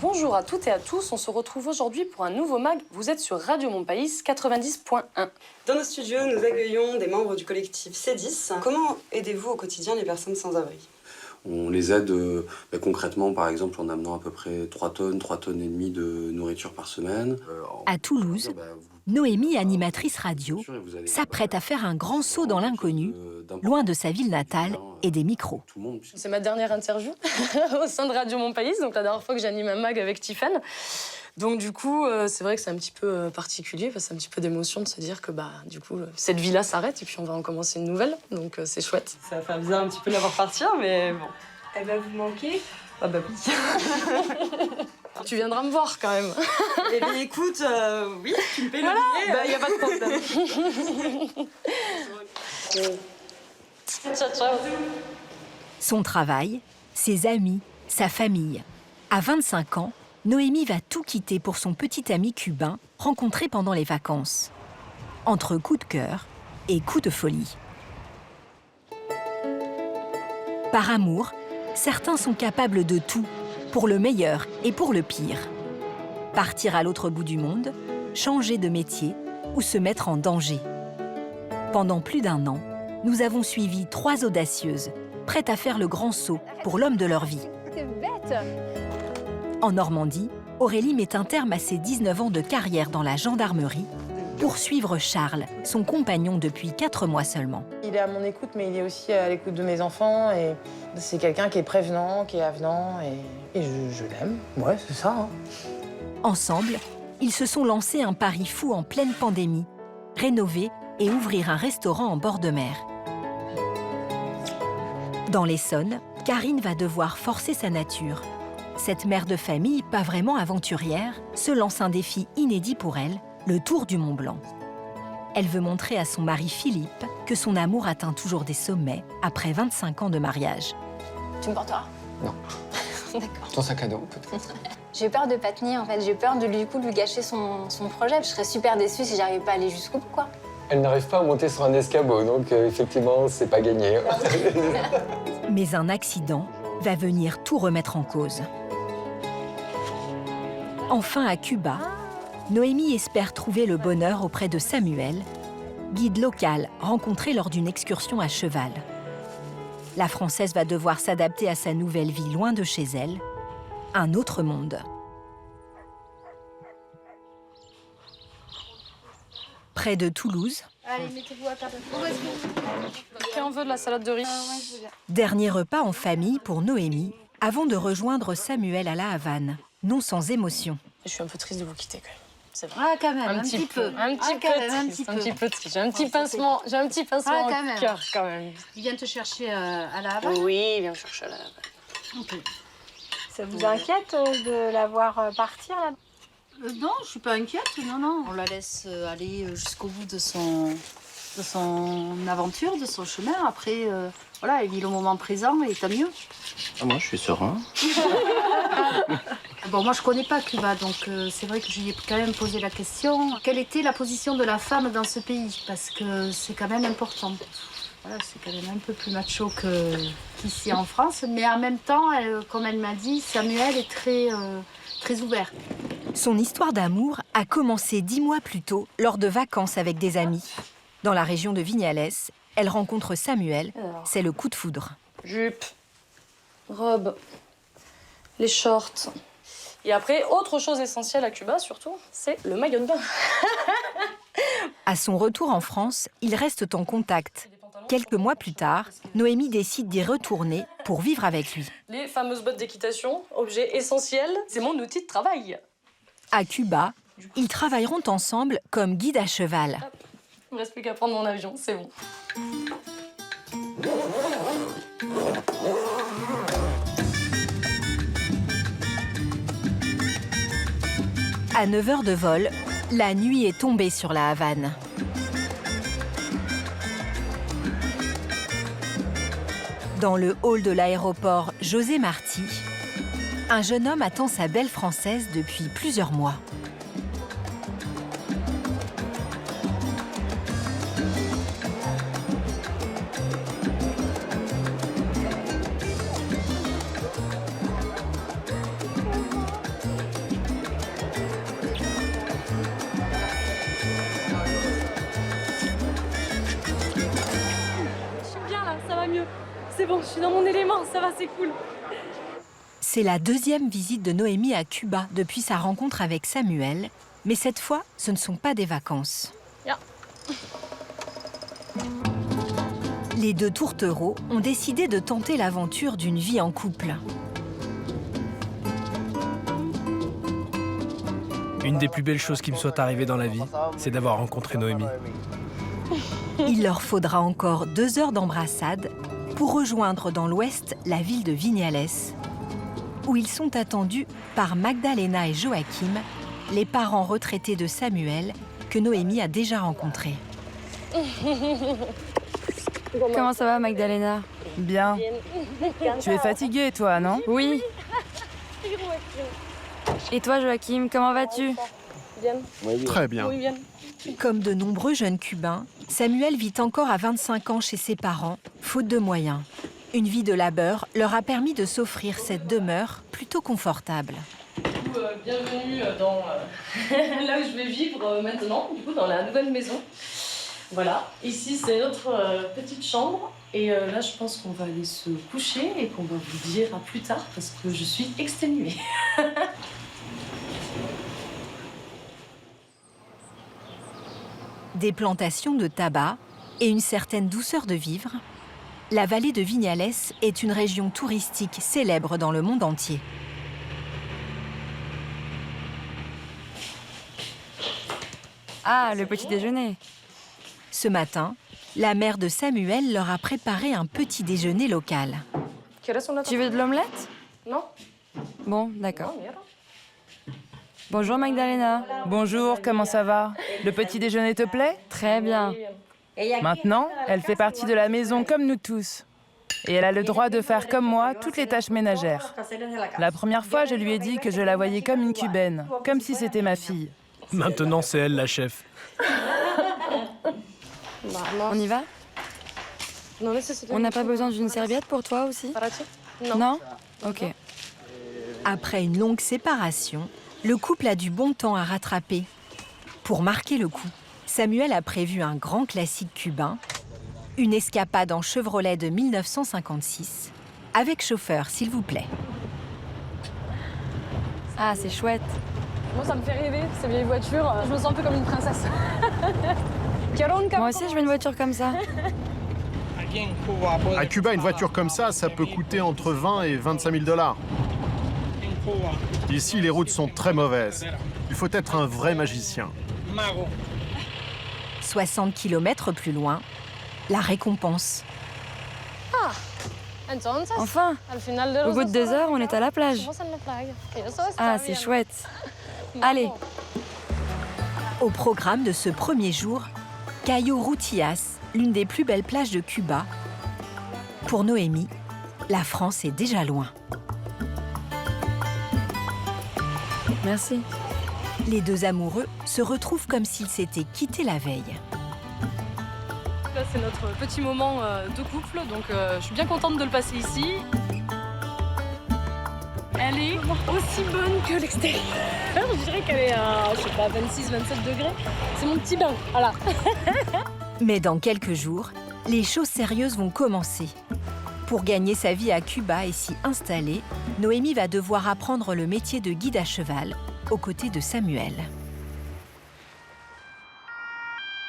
Bonjour à toutes et à tous, on se retrouve aujourd'hui pour un nouveau mag. Vous êtes sur Radio Montpaïs 90.1. Dans nos studios, nous accueillons des membres du collectif C10. Comment aidez-vous au quotidien les personnes sans abri ? On les aide concrètement, par exemple, en amenant à peu près 3 tonnes et demie de nourriture par semaine. À Toulouse, Noémie, animatrice radio, s'apprête à faire un grand saut dans l'inconnu, loin de sa ville natale et des micros. C'est ma dernière interview au sein de Radio Montpaïs, donc la dernière fois que j'anime un mag avec Tiffen. Donc du coup, c'est vrai que c'est un petit peu particulier, parce que c'est un petit peu d'émotion de se dire que du coup, cette vie-là s'arrête et puis on va en commencer une nouvelle, donc c'est chouette. Ça va faire bizarre un petit peu de la voir partir, mais bon. Elle va vous manquer ? Ah bah oui. Tu viendras me voir quand même. Eh bien écoute, oui, tu me payes le billet. Y a pas de problème. Ciao, ciao. Son travail, ses amis, sa famille. À 25 ans, Noémie va tout quitter pour son petit ami cubain, rencontré pendant les vacances. Entre coup de cœur et coup de folie. Par amour, certains sont capables de tout, pour le meilleur et pour le pire. Partir à l'autre bout du monde, changer de métier ou se mettre en danger. Pendant plus d'1 an, nous avons suivi 3 audacieuses, prêtes à faire le grand saut pour l'homme de leur vie. C'est bête. En Normandie, Aurélie met un terme à ses 19 ans de carrière dans la gendarmerie pour suivre Charles, son compagnon depuis 4 mois seulement. Il est à mon écoute, mais il est aussi à l'écoute de mes enfants. Et c'est quelqu'un qui est prévenant, qui est avenant, et je l'aime. Ouais, c'est ça. Hein. Ensemble, ils se sont lancés un pari fou en pleine pandémie, rénover et ouvrir un restaurant en bord de mer. Dans l'Essonne, Karine va devoir forcer sa nature. Cette mère de famille, pas vraiment aventurière, se lance un défi inédit pour elle, le tour du Mont Blanc. Elle veut montrer à son mari Philippe que son amour atteint toujours des sommets après 25 ans de mariage. Tu me porteras ? Non. D'accord. Ton sac à dos, peut-être. J'ai peur de pas tenir, en fait. J'ai peur de lui gâcher son projet. Je serais super déçue si j'arrivais pas à aller jusqu'au bout, quoi. Elle n'arrive pas à monter sur un escabeau, donc effectivement, c'est pas gagné. Mais un accident va venir tout remettre en cause. Enfin, à Cuba, Noémie espère trouver le bonheur auprès de Samuel, guide local rencontré lors d'une excursion à cheval. La Française va devoir s'adapter à sa nouvelle vie loin de chez elle, un autre monde. Près de Toulouse, Allez, mettez-vous à table. Qui en veut de la salade de riz? Ouais, je veux bien. dernier repas en famille pour Noémie, avant de rejoindre Samuel à La Havane, non sans émotion. Je suis un peu triste de vous quitter quand même. C'est vrai. Ah, quand même, un petit peu. Un petit peu triste, un petit peu triste. J'ai un petit pincement, quand même. au cœur quand même. Il vient te chercher à la Havane? Oui, il vient me chercher à la Havane. Ok. Ça vous inquiète de la voir partir là? Non, je suis pas inquiète, non. On la laisse aller jusqu'au bout de son aventure, de son chemin. Après, voilà, elle vit le moment présent et tant mieux. Ah, moi, je suis serein. Bon, moi, je connais pas Cuba, donc c'est vrai que je lui ai quand même posé la question. Quelle était la position de la femme dans ce pays? Parce que c'est quand même important. Voilà, c'est quand même un peu plus macho qu'ici en France. Mais en même temps, comme elle m'a dit, Samuel est très ouvert. Son histoire d'amour a commencé 10 mois plus tôt, lors de vacances avec des amis. Dans la région de Vignales, elle rencontre Samuel. C'est le coup de foudre. Jupe, robe, les shorts. Et après, autre chose essentielle à Cuba surtout, c'est le maillot de bain. À son retour en France, ils restent en contact. Quelques mois plus tard, Noémie décide d'y retourner pour vivre avec lui. Les fameuses bottes d'équitation, objet essentiel, c'est mon outil de travail. À Cuba, ils travailleront ensemble comme guide à cheval. Il ne me reste plus qu'à prendre mon avion, c'est bon. À 9 heures de vol, la nuit est tombée sur la Havane. Dans le hall de l'aéroport José Marti, un jeune homme attend sa belle Française depuis plusieurs mois. là, ça va mieux. C'est bon, je suis dans mon élément, ça va, c'est cool. C'est la deuxième visite de Noémie à Cuba depuis sa rencontre avec Samuel. Mais cette fois, ce ne sont pas des vacances. Yeah. Les deux tourtereaux ont décidé de tenter l'aventure d'une vie en couple. Une des plus belles choses qui me soit arrivée dans la vie, c'est d'avoir rencontré Noémie. Il leur faudra encore 2 heures d'embrassade pour rejoindre dans l'ouest la ville de Vignales, où ils sont attendus par Magdalena et Joachim, les parents retraités de Samuel que Noémie a déjà rencontrés. Comment ça va, Magdalena? Bien. Tu es fatiguée, toi, non? Oui. Et toi, Joachim, comment vas-tu? Très bien. Comme de nombreux jeunes Cubains, Samuel vit encore à 25 ans chez ses parents, faute de moyens. Une vie de labeur leur a permis de s'offrir cette demeure plutôt confortable. Bienvenue dans là où je vais vivre maintenant, du coup, dans la nouvelle maison. Voilà, ici c'est notre petite chambre. Et là, je pense qu'on va aller se coucher et qu'on va vous dire à plus tard parce que je suis exténuée. Des plantations de tabac et une certaine douceur de vivre, la vallée de Vignales est une région touristique célèbre dans le monde entier. Ah, le petit déjeuner. Ce matin, la mère de Samuel leur a préparé un petit déjeuner local. Tu veux de l'omelette? Non. Bon, d'accord. Bonjour Magdalena. Bonjour, comment ça va? Le petit déjeuner te plaît? Très bien. Maintenant, elle fait partie de la maison comme nous tous. Et elle a le droit de faire comme moi toutes les tâches ménagères. La première fois, je lui ai dit que je la voyais comme une Cubaine, comme si c'était ma fille. Maintenant, c'est elle la chef. On y va? On n'a pas besoin d'une serviette pour toi aussi? Non? Ok. Après une longue séparation, le couple a du bon temps à rattraper. Pour marquer le coup, Samuel a prévu un grand classique cubain, une escapade en Chevrolet de 1956, avec chauffeur, s'il vous plaît. Ah, c'est chouette. Moi, ça me fait rêver, ces vieilles voitures. Je me sens un peu comme une princesse. Moi aussi, je veux une voiture comme ça. À Cuba, une voiture comme ça peut coûter entre 20 et 25 000 $. Ici, les routes sont très mauvaises. Il faut être un vrai magicien. 60 km plus loin, la récompense. Enfin, au bout de 2 heures, on est à la plage. Ah, c'est chouette. Allez. Au programme de ce premier jour, Cayo Rutillas, l'une des plus belles plages de Cuba. Pour Noémie, la France est déjà loin. Merci. Les deux amoureux se retrouvent comme s'ils s'étaient quittés la veille. Là, c'est notre petit moment de couple, donc je suis bien contente de le passer ici. Elle est aussi bonne que l'extérieur. Je dirais qu'elle est à, 26-27 degrés. C'est mon petit bain, voilà. Mais dans quelques jours, les choses sérieuses vont commencer. Pour gagner sa vie à Cuba et s'y installer, Noémie va devoir apprendre le métier de guide à cheval aux côtés de Samuel.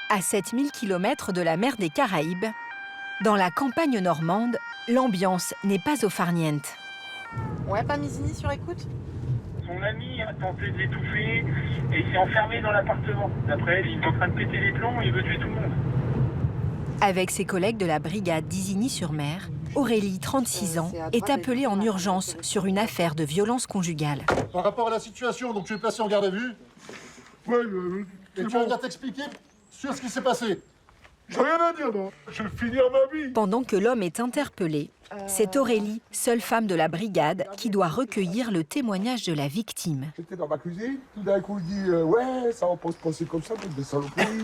À 7000 km de la mer des Caraïbes, dans la campagne normande, l'ambiance n'est pas au farniente. Ouais, pas Misini sur écoute? Son ami a tenté de l'étouffer et il s'est enfermé dans l'appartement. D'après elle, il est en train de péter les plombs et il veut tuer tout le monde. Avec ses collègues de la brigade d'Isigny-sur-Mer, Aurélie, 36 ans, est appelée en urgence sur une affaire de violence conjugale. Par rapport à la situation, donc tu es placé en garde à vue. Ouais, et tu vas venir t'expliquer sur ce qui s'est passé. J'ai rien à dire, non. Je vais finir ma vie. Pendant que l'homme est interpellé, c'est Aurélie, seule femme de la brigade, qui doit recueillir le témoignage de la victime. J'étais dans ma cuisine, tout d'un coup il dit ouais, ça on peut se passer comme ça, des saloperies.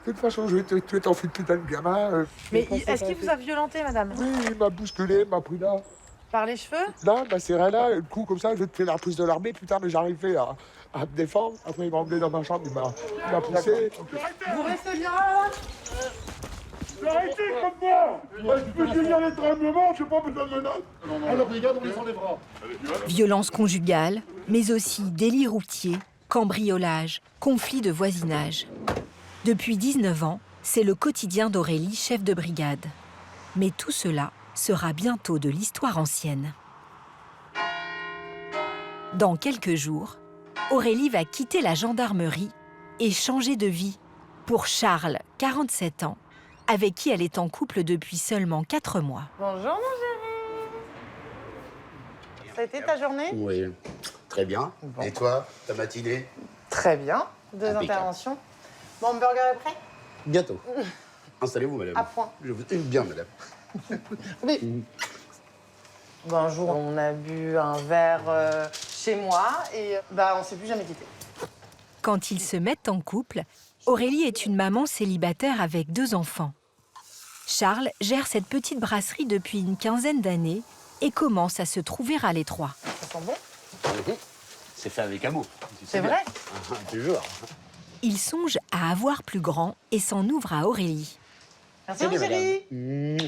De toute façon, je vais te tuer ton fils de putain de gamin. Mais est-ce qu'il vous a violenté, madame? Oui, il m'a bousculé, il m'a pris là. Par les cheveux? Là, bah c'est rien là, un coup comme ça, je vais te faire la prise de l'armée, putain, mais j'arrivais à me défendre. Après, il m'a emmené dans ma chambre, il m'a poussé. Vous restez bien là? Arrêtez comme moi. Je peux tenir les tremblements, j'ai pas besoin de menaces. Alors regarde, on les enlèvera. Violence conjugale, mais aussi délits routiers, cambriolage, conflits de voisinage. Depuis 19 ans, c'est le quotidien d'Aurélie, chef de brigade. Mais tout cela sera bientôt de l'histoire ancienne. Dans quelques jours, Aurélie va quitter la gendarmerie et changer de vie pour Charles, 47 ans, avec qui elle est en couple depuis seulement 4 mois. Bonjour mon chéri. Ça a été ta journée? Oui, très bien. Bon. Et toi, ta matinée? Très bien. 2 Impeccable. interventions. Bon, le burger est prêt? Bientôt. Installez-vous, madame. À point. Je vous aime bien, madame. Oui. Bon, un jour, on a bu un verre chez moi et on s'est plus jamais quitté. Quand ils se mettent en couple, Aurélie est une maman célibataire avec 2 enfants. Charles gère cette petite brasserie depuis une quinzaine d'années et commence à se trouver à l'étroit. Ça sent bon? C'est fait avec amour. C'est vrai? Toujours. Il songe à avoir plus grand et s'en ouvre à Aurélie. Merci mon chéri. Mmh.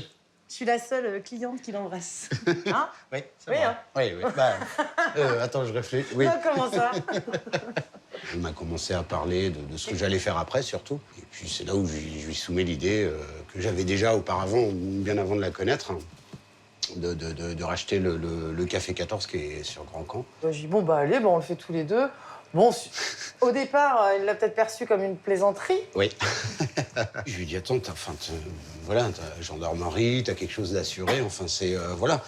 Je suis la seule cliente qui l'embrasse. Hein? Oui, c'est Oui, vrai. hein? Oui, oui. Attends, je réfléchis. Oui. Ah, comment ça? On a commencé à parler de ce que j'allais faire après, surtout. Et puis c'est là où je lui soumets l'idée que j'avais déjà auparavant, bien avant de la connaître, hein, de racheter le Café 14 qui est sur Grand Camp. J'ai dit, bon, allez, on le fait tous les deux. Bon, au départ, il l'a peut-être perçu comme une plaisanterie. Oui. Je lui ai dit, attends, t'as gendarmerie, t'as quelque chose d'assuré, enfin, voilà.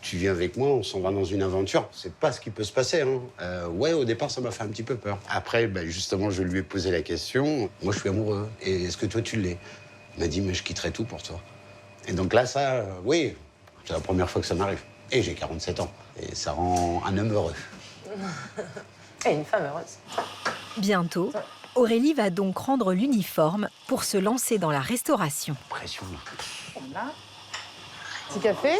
Tu viens avec moi, on s'en va dans une aventure. C'est pas ce qui peut se passer, hein. Ouais, au départ, ça m'a fait un petit peu peur. Après, justement, je lui ai posé la question. Moi, je suis amoureux. Et est-ce que toi, tu l'es? Il m'a dit, mais je quitterai tout pour toi. Et donc là, ça, oui, c'est la première fois que ça m'arrive. Et j'ai 47 ans. Et ça rend un homme heureux. Et une femme heureuse. Bientôt, Aurélie va donc rendre l'uniforme pour se lancer dans la restauration. Pression. Voilà. Petit café.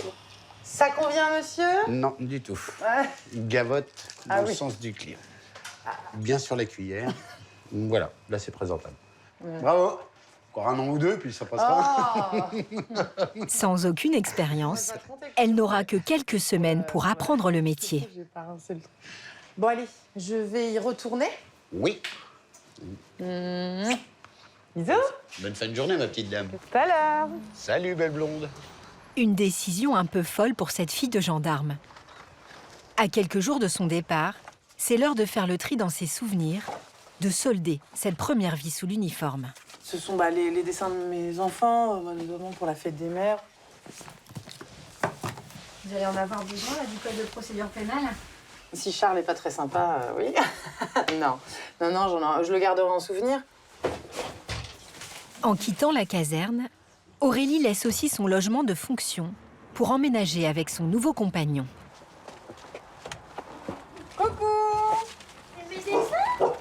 Ça convient, monsieur? Non, du tout. Ouais. Gavotte dans le oui. sens du client. Bien sur la cuillère. Voilà, là, c'est présentable. Ouais. Bravo. Encore un an ou deux, puis ça passera. Oh. Sans aucune expérience, elle n'aura que quelques semaines pour apprendre le métier. Bon, allez, je vais y retourner. Oui. Bisous. Bonne fin de journée, ma petite dame. Tout à l'heure. Salut, belle blonde. Une décision un peu folle pour cette fille de gendarme. À quelques jours de son départ, c'est l'heure de faire le tri dans ses souvenirs, de solder cette première vie sous l'uniforme. Ce sont les dessins de mes enfants, notamment pour la fête des mères. Vous allez en avoir besoin, là, du code de procédure pénale? Si Charles n'est pas très sympa, oui. Non, je le garderai en souvenir. En quittant la caserne, Aurélie laisse aussi son logement de fonction pour emménager avec son nouveau compagnon. Coucou! Mes dessins?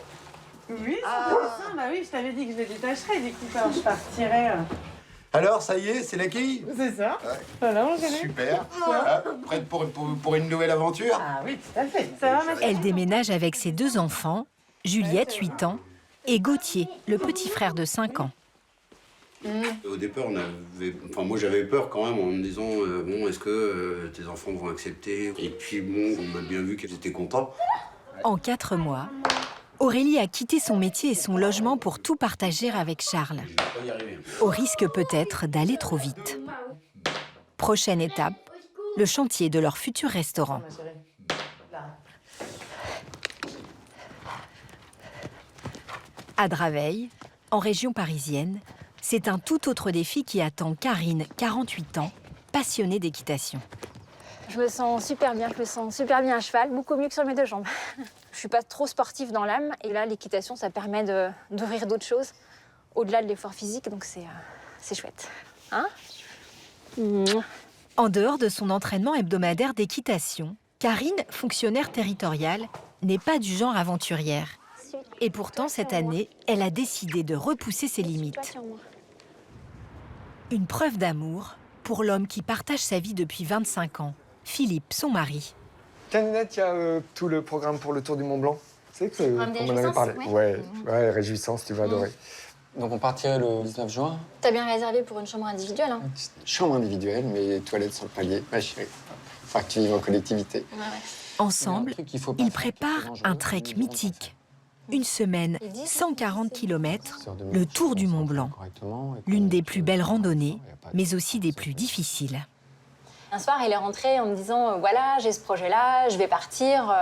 Oui, oui, je t'avais dit que je les détacherais, du coup, quand je partirais. Alors, ça y est, c'est la quille? C'est ça. Ouais. Voilà, mon chéri. Super. Prête pour une nouvelle aventure? Ah oui, tout à fait. Ça va, ma chérie? Elle déménage avec ses 2 enfants, Juliette, 8 ans, et Gauthier, le petit frère de 5 ans. Au départ, moi j'avais peur quand même en me disant est-ce que tes enfants vont accepter? Et puis on a bien vu qu'elles étaient contents. En 4 mois, Aurélie a quitté son métier et son logement pour tout partager avec Charles. Au risque peut-être d'aller trop vite. Prochaine étape, le chantier de leur futur restaurant. À Draveil, en région parisienne, c'est un tout autre défi qui attend Karine, 48 ans, passionnée d'équitation. Je me sens super bien, à cheval, beaucoup mieux que sur mes 2 jambes. Je suis pas trop sportive dans l'âme, et là, l'équitation, ça permet d'ouvrir d'autres choses, au-delà de l'effort physique, donc c'est chouette. Hein? En dehors de son entraînement hebdomadaire d'équitation, Karine, fonctionnaire territoriale, n'est pas du genre aventurière. Et pourtant, cette année, elle a décidé de repousser ses limites. Une preuve d'amour pour l'homme qui partage sa vie depuis 25 ans, Philippe, son mari. Canette, il y a tout le programme pour le Tour du Mont Blanc. C'est que Programme des on m'en avait parlé. réjouissances, Ouais, réjouissance, tu vas adorer. Donc on partirait le 19 juin. T'as bien réservé pour une chambre individuelle, hein? Chambre individuelle, mais toilettes sur le palier. Ma chérie. Enfin, que tu vives en collectivité. Ouais. Ensemble, ils préparent un trek mythique. Une semaine, 140 km, le tour du Mont Blanc. L'une des plus belles randonnées, mais aussi des plus difficiles. Un soir, il est rentré en me disant voilà, j'ai ce projet-là, je vais partir.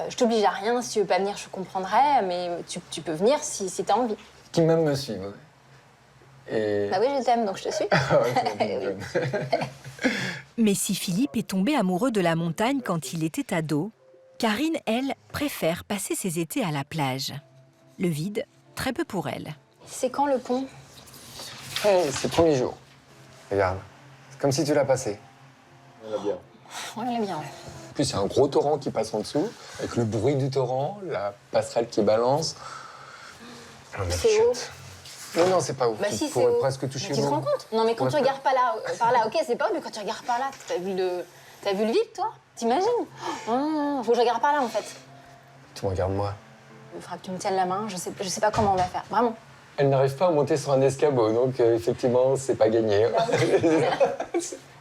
Je t'oblige à rien. Si tu veux pas venir, je comprendrai, mais tu peux venir si t'as envie. Qui même me suivent. Et... Bah oui, je t'aime, donc je te suis. Mais si Philippe est tombé amoureux de la montagne quand il était ado, Karine, elle, préfère passer ses étés à la plage. Le vide, très peu pour elle. C'est quand le pont? Hey, c'est le premier jour. Regarde, c'est comme si tu l'as passé. On l'a bien. En plus, il y a un gros torrent qui passe en dessous, avec le bruit du torrent, la passerelle qui balance. C'est haut. Non, c'est pas ouf. Bah tu si, c'est pourrais haut. presque toucher Mais tu te rends compte? Non, mais quand tu regardes par là, ok, c'est pas haut, mais quand tu regardes par là, t'as vu le vide, toi? T'imagines? Faut que je regarde par là, en fait. Tu me regardes moi. Il faudra que tu me tiennes la main, je sais pas comment on va faire, vraiment. Elle n'arrive pas à monter sur un escabeau, donc effectivement, c'est pas gagné.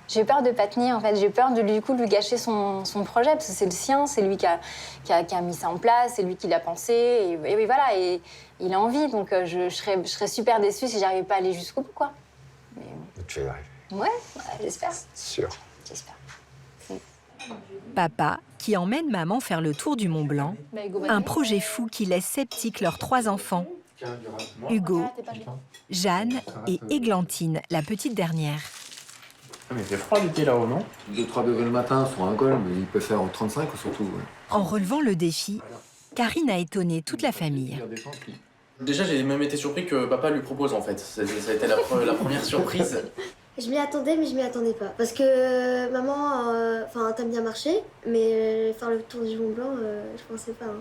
J'ai peur de pas tenir, en fait. J'ai peur de lui gâcher son projet, parce que c'est le sien, c'est lui qui a mis ça en place, c'est lui qui l'a pensé, et oui, voilà, et il a envie, donc je serais super déçue si j'arrivais pas à aller jusqu'au bout, quoi. Mais... Tu vas y arriver. Ouais, j'espère. Sûr. J'espère. Papa, qui emmène maman faire le tour du Mont Blanc, un projet fou qui laisse sceptiques leurs 3 enfants, Hugo, Jeanne et Églantine, la petite dernière. Mais c'est froid l'été là-haut, non? 2-3 degrés le matin sur un col, mais il peut faire 35 surtout. Ouais. En relevant le défi, Karine a étonné toute la famille. Déjà, j'ai même été surpris que papa lui propose en fait. Ça a été la première surprise. Je m'y attendais, mais je m'y attendais pas. Parce que maman, t'aimes bien marcher, mais faire le tour du Mont Blanc, je pensais pas. Hein.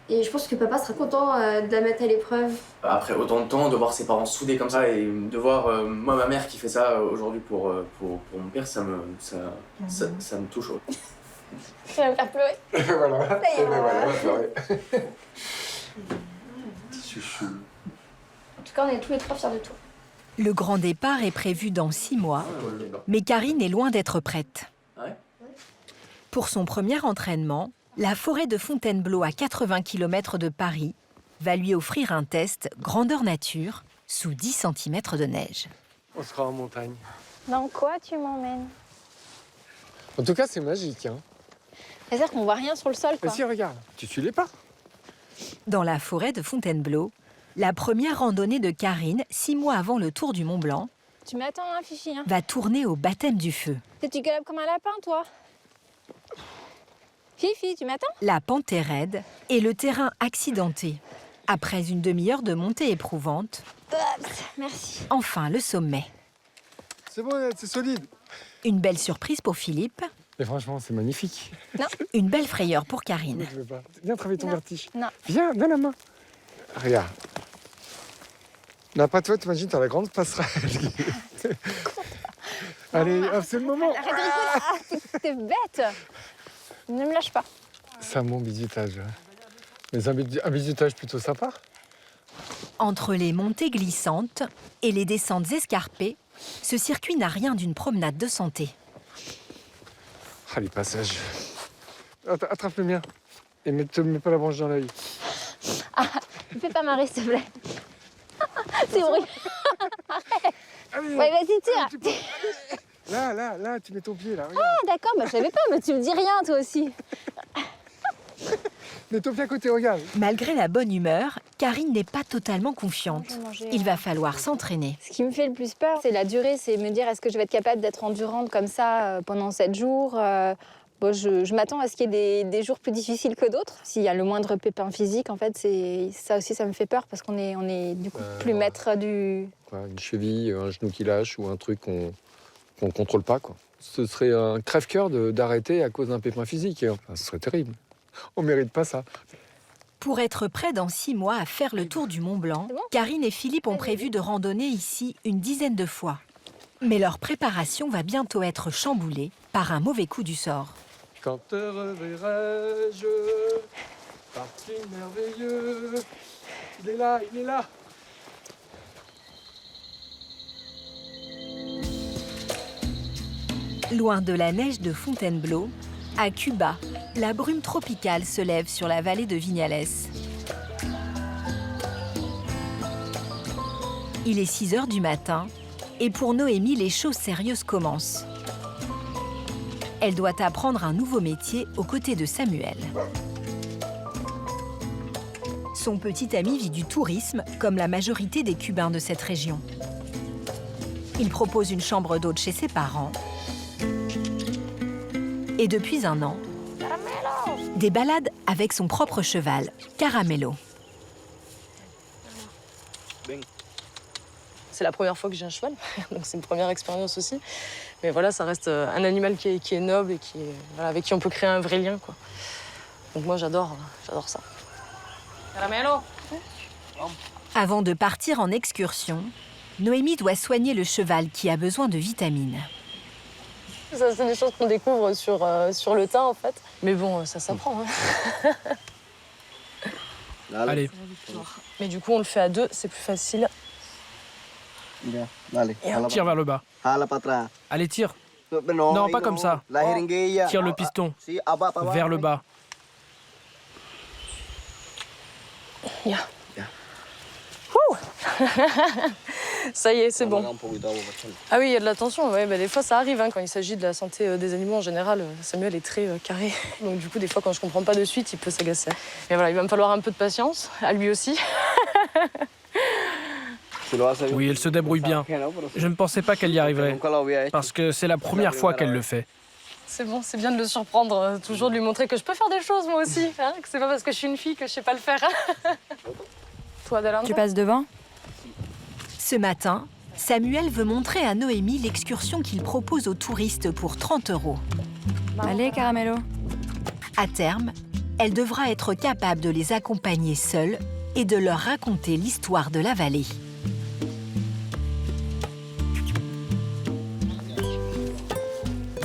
Et je pense que papa sera content de la mettre à l'épreuve. Après autant de temps, de voir ses parents soudés comme ça et de voir moi, ma mère qui fait ça aujourd'hui pour mon père, ça me touche. Tu vas me faire pleurer. Voilà, on va pleurer. En tout cas, on est tous les 3 fiers de toi. Le grand départ est prévu dans 6 mois, mais Karine est loin d'être prête. Pour son premier entraînement, la forêt de Fontainebleau, à 80 km de Paris, va lui offrir un test grandeur nature sous 10 cm de neige. On sera en montagne. Dans quoi tu m'emmènes? En tout cas, c'est magique. Hein. C'est-à-dire qu'on voit rien sur le sol, quoi. Mais si, regarde, tu suis les pas. Dans la forêt de Fontainebleau, la première randonnée de Karine, 6 mois avant le tour du Mont Blanc, Tu m'attends, hein, Fifi, hein? va tourner au baptême du feu. Tu galopes comme un lapin, toi? Fifi, tu m'attends? La pente est raide et le terrain accidenté. Après une demi-heure de montée éprouvante, Merci. enfin le sommet. C'est bon, c'est solide. Une belle surprise pour Philippe. Et franchement, c'est magnifique. Non. Une belle frayeur pour Karine. Je veux pas. Viens travailler ton vertige. Non. Viens, donne la main. Regarde. N'a pas toi, t'imagines, t'as la grande passerelle. Allez, hop, c'est le moment. Arrête de rigoler. T'es bête. Ne me lâche pas. C'est un bon bisutage. Mais un bisutage plutôt sympa. Entre les montées glissantes et les descentes escarpées, ce circuit n'a rien d'une promenade de santé. Ah, les passages. Attrape le mien. Et mets pas la branche dans l'œil. Ah, fais pas marrer, s'il te plaît. C'est horrible. Arrête. Allez, ouais, vas-y, tire. Là, tu mets ton pied, là. Regarde. Ah, d'accord, bah, je savais pas, mais tu me dis rien, toi aussi. Mets ton pied à côté, regarde. Malgré la bonne humeur, Karine n'est pas totalement confiante. Il va falloir s'entraîner. Ce qui me fait le plus peur, c'est la durée, c'est me dire est-ce que je vais être capable d'être endurante comme ça pendant 7 jours. Bon, je m'attends à ce qu'il y ait des jours plus difficiles que d'autres. S'il y a le moindre pépin physique, en fait, ça aussi, ça me fait peur parce qu'on est du coup plus maître du... Quoi, une cheville, un genou qui lâche ou un truc qu'on ne contrôle pas, quoi. Ce serait un crève-cœur d'arrêter à cause d'un pépin physique. Enfin, ce serait terrible. On mérite pas ça. Pour être prêt dans 6 mois à faire le tour du Mont Blanc, Karine et Philippe ont prévu de randonner ici une dizaine de fois. Mais leur préparation va bientôt être chamboulée par un mauvais coup du sort. Quand te reverrai-je, parti merveilleux. Il est là, il est là. Loin de la neige de Fontainebleau, à Cuba, la brume tropicale se lève sur la vallée de Viñales. Il est 6 h du matin et pour Noémie, les choses sérieuses commencent. Elle doit apprendre un nouveau métier aux côtés de Samuel. Son petit ami vit du tourisme, comme la majorité des Cubains de cette région. Il propose une chambre d'hôte chez ses parents. Et depuis 1 an, des balades avec son propre cheval, Caramelo. C'est la première fois que j'ai un cheval, donc c'est une première expérience aussi. Mais voilà, ça reste un animal qui est noble et voilà, avec qui on peut créer un vrai lien, quoi. Donc moi, j'adore ça. Caramelo. Avant de partir en excursion, Noémie doit soigner le cheval qui a besoin de vitamines. Ça, c'est des choses qu'on découvre sur le tas, en fait. Mais bon, ça s'apprend. Hein. Allez. Mais du coup, on le fait à 2, c'est plus facile. Tire vers le bas. Allez, tire. Non, pas comme ça. Tire le piston. Vers le bas. Ça y est, c'est bon. Ah oui, il y a de la tension. Ouais, bah, des fois, ça arrive hein, quand il s'agit de la santé des animaux en général. Samuel est très carré. Donc du coup, des fois, quand je comprends pas de suite, il peut s'agacer. Mais voilà, il va me falloir un peu de patience, à lui aussi. Oui, elle se débrouille bien. Je ne pensais pas qu'elle y arriverait, parce que c'est la première fois qu'elle le fait. C'est bon, c'est bien de le surprendre, toujours de lui montrer que je peux faire des choses moi aussi, hein, que c'est pas parce que je suis une fille que je sais pas le faire. Toi, Tu passes devant? Ce matin, Samuel veut montrer à Noémie l'excursion qu'il propose aux touristes pour 30 €. Allez, Caramelo. À terme, elle devra être capable de les accompagner seule et de leur raconter l'histoire de la vallée.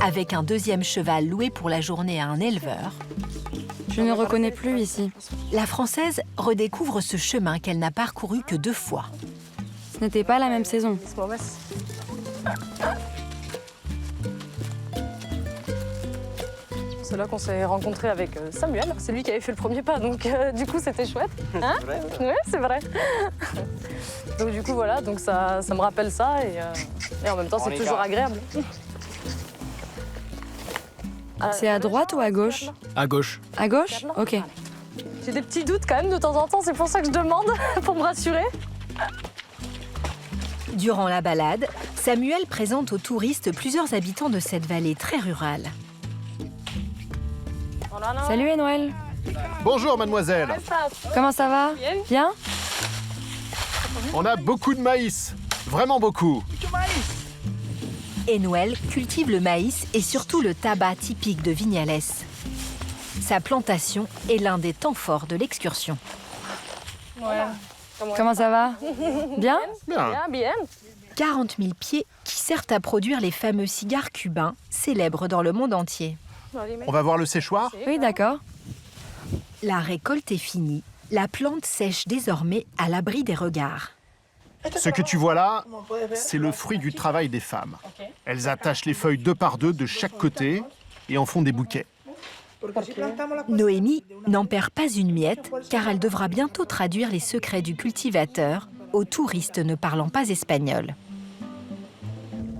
Avec un 2e cheval loué pour la journée à un éleveur, je ne reconnais plus ici. La Française redécouvre ce chemin qu'elle n'a parcouru que 2 fois. Ce n'était pas la même saison. C'est là qu'on s'est rencontrés avec Samuel. C'est lui qui avait fait le premier pas, donc du coup c'était chouette. Hein? Oui, c'est vrai. Donc du coup voilà, donc ça me rappelle ça et en même temps c'est toujours agréable. C'est à droite ou à gauche? À gauche. À gauche? Ok. J'ai des petits doutes quand même de temps en temps, c'est pour ça que je demande, pour me rassurer. Durant la balade, Samuel présente aux touristes plusieurs habitants de cette vallée très rurale. Salut Noël. Bonjour mademoiselle. Comment ça va? Bien? On a beaucoup de maïs, vraiment beaucoup. Et Noël cultive le maïs et surtout le tabac typique de Viñales. Sa plantation est l'un des temps forts de l'excursion. Voilà. Comment ça va? Bien? Bien. 40 000 pieds qui servent à produire les fameux cigares cubains, célèbres dans le monde entier. On va voir le séchoir? Oui, d'accord. La récolte est finie. La plante sèche désormais à l'abri des regards. Ce que tu vois là, c'est le fruit du travail des femmes. Elles attachent les feuilles 2 par 2 de chaque côté et en font des bouquets. Noémie n'en perd pas une miette, car elle devra bientôt traduire les secrets du cultivateur aux touristes ne parlant pas espagnol.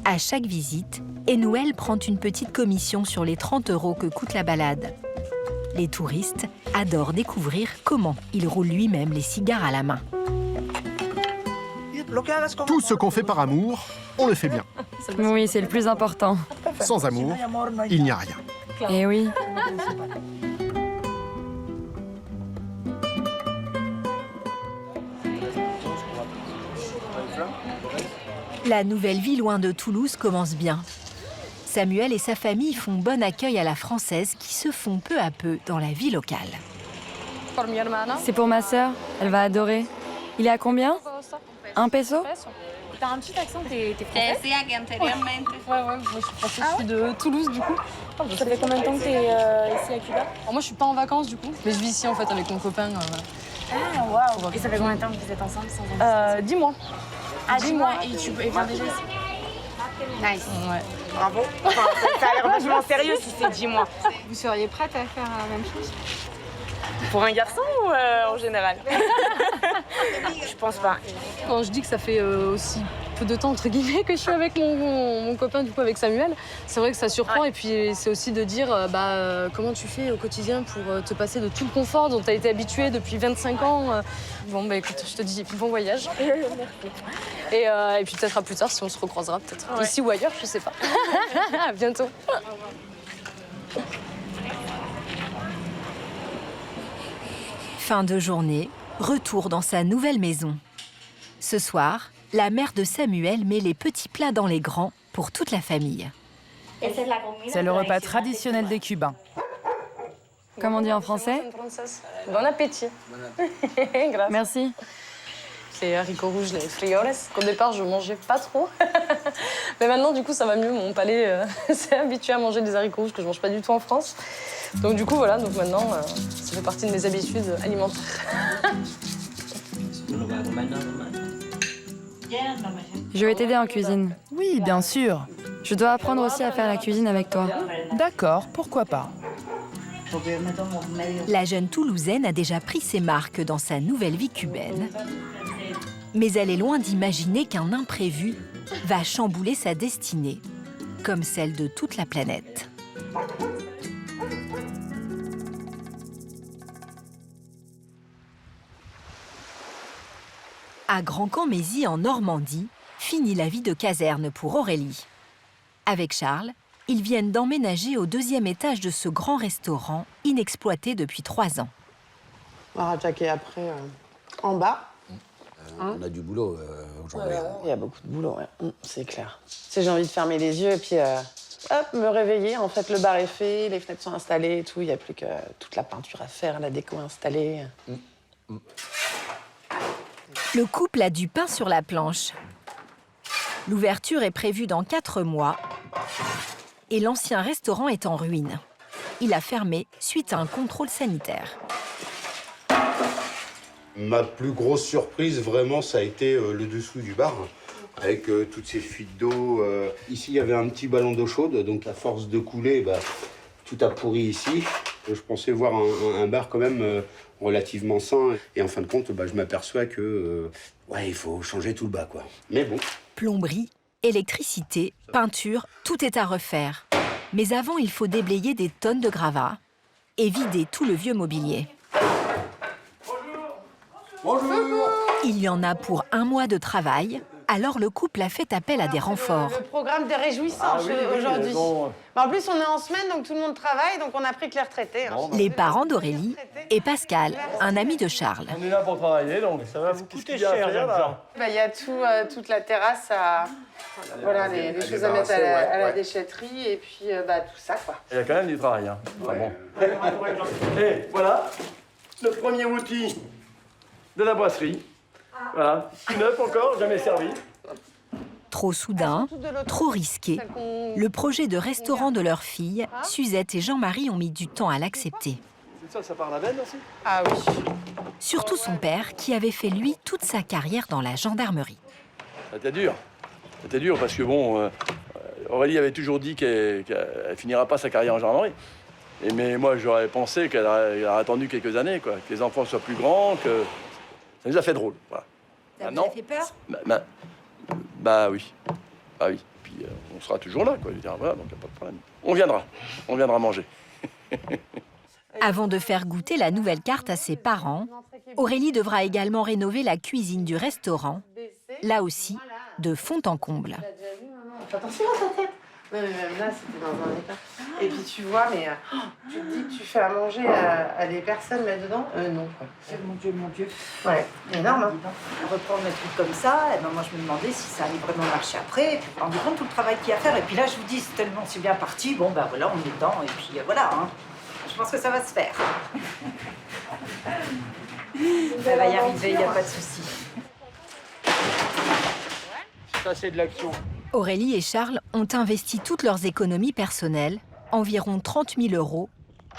À chaque visite, Noël prend une petite commission sur les 30 € que coûte la balade. Les touristes adorent découvrir comment il roule lui-même les cigares à la main. Tout ce qu'on fait par amour, on le fait bien. Oui, c'est le plus important. Sans amour, il n'y a rien. Eh oui. La nouvelle vie loin de Toulouse commence bien. Samuel et sa famille font bon accueil à la Française qui se fond peu à peu dans la vie locale. C'est pour ma sœur, elle va adorer. Il est à combien? 1 peso? T'as un petit accent, t'es français? Ouais, je suis de Toulouse du coup. Ça fait combien de temps que t'es ici à Cuba? Alors, moi je suis pas en vacances du coup, mais je vis ici en fait avec mon copain. Ah waouh! Et ça fait combien de temps que vous êtes ensemble sans 10 mois. Ah 10 mois et tu viens déjà ici? Nice. Ouais. Bravo. Enfin, ça a l'air vachement sérieux si c'est 10 mois. Vous seriez prête à faire la même chose? Pour un garçon ou en général? Je pense pas. Quand je dis que ça fait aussi peu de temps, entre guillemets, que je suis avec mon copain, du coup, avec Samuel, c'est vrai que ça surprend. Et puis, c'est aussi de dire, comment tu fais au quotidien pour te passer de tout le confort dont tu as été habitué depuis 25 ans. Bon, bah écoute, je te dis bon voyage. Et puis peut-être à plus tard, si on se recroisera, peut-être ici ou ailleurs, je sais pas. À bientôt. Fin de journée, retour dans sa nouvelle maison. Ce soir, la mère de Samuel met les petits plats dans les grands pour toute la famille. C'est le repas traditionnel des Cubains. Comme on dit en français? Bon appétit. Merci. Les haricots rouges, les frijoles. Au départ, je mangeais pas trop. Mais maintenant, du coup, ça va mieux. Mon palais s'est habitué à manger des haricots rouges que je mange pas du tout en France. Donc du coup, voilà. Donc maintenant, ça fait partie de mes habitudes alimentaires. Je vais t'aider en cuisine. Oui, bien sûr. Je dois apprendre aussi à faire la cuisine avec toi. D'accord, pourquoi pas. La jeune Toulousaine a déjà pris ses marques dans sa nouvelle vie cubaine. Mais elle est loin d'imaginer qu'un imprévu va chambouler sa destinée, comme celle de toute la planète. À Grand-Camp-Mézy, en Normandie, finit la vie de caserne pour Aurélie. Avec Charles, ils viennent d'emménager au 2e étage de ce grand restaurant inexploité depuis 3 ans. On va attaquer après en bas. On a du boulot aujourd'hui. Il y a beaucoup de boulot, c'est clair. Tu sais, j'ai envie de fermer les yeux et puis hop, me réveiller. En fait, le bar est fait, les fenêtres sont installées et tout. Il n'y a plus que toute la peinture à faire, la déco installée. Le couple a du pain sur la planche. L'ouverture est prévue dans 4 mois et l'ancien restaurant est en ruine. Il a fermé suite à un contrôle sanitaire. Ma plus grosse surprise, vraiment, ça a été le dessous du bar, avec toutes ces fuites d'eau. Ici, il y avait un petit ballon d'eau chaude, donc à force de couler, tout a pourri ici. Je pensais voir un bar quand même relativement sain. Et en fin de compte, je m'aperçois que il faut changer tout le bas, quoi. Mais bon. Plomberie, électricité, peinture, tout est à refaire. Mais avant, il faut déblayer des tonnes de gravats et vider tout le vieux mobilier. Bonjour. Il y en a pour 1 mois de travail, alors le couple a fait appel à des renforts. Le programme des réjouissants aujourd'hui. En plus, on est en semaine, donc tout le monde travaille, donc on a pris que les retraités. Les parents d'Aurélie et Pascal, un ami de Charles. On est là pour travailler, donc ça va vous coûter cher, là. Il y a toute la terrasse à... Voilà, les choses à mettre à la déchetterie et puis tout ça, quoi. Il y a quand même du travail, hein. Enfin, bon. Et voilà, le premier outil de la brasserie. Voilà, tout neuf encore, jamais servi. Trop soudain, trop risqué, le projet de restaurant de leur fille, Suzette et Jean-Marie ont mis du temps à l'accepter. C'est ça part la veine aussi? Ah oui. Surtout son père, qui avait fait, lui, toute sa carrière dans la gendarmerie. C'était dur. C'était dur parce que, bon, Aurélie avait toujours dit qu'elle finira pas sa carrière en gendarmerie. Mais moi, j'aurais pensé qu'elle aurait attendu quelques années, quoi, que les enfants soient plus grands, que... Ça nous a fait drôle, voilà. Ça vous a fait peur? Oui. Bah oui. Puis on sera toujours là, quoi. Je veux dire, voilà, donc il n'y a pas de problème. On viendra manger. Avant de faire goûter la nouvelle carte à ses parents, Aurélie devra également rénover la cuisine du restaurant, là aussi, de fond en comble. Attention à ta tête. Non, mais même là, c'était dans un état. Et puis tu vois, mais tu te dis que tu fais à manger à des personnes là-dedans? Non, quoi. Mon Dieu. Ouais, énorme, hein. Reprendre le truc comme ça, et moi je me demandais si ça allait vraiment marcher après, et puis vous rendez compte tout le travail qu'il y a à faire. Et puis là, je vous dis, c'est bien parti, bon ben voilà, on est dedans, et puis voilà, hein. Je pense que ça va se faire. Ça va y arriver, il n'y a pas de souci. Ça, c'est de l'action. Aurélie et Charles ont investi toutes leurs économies personnelles, environ 30 000 €,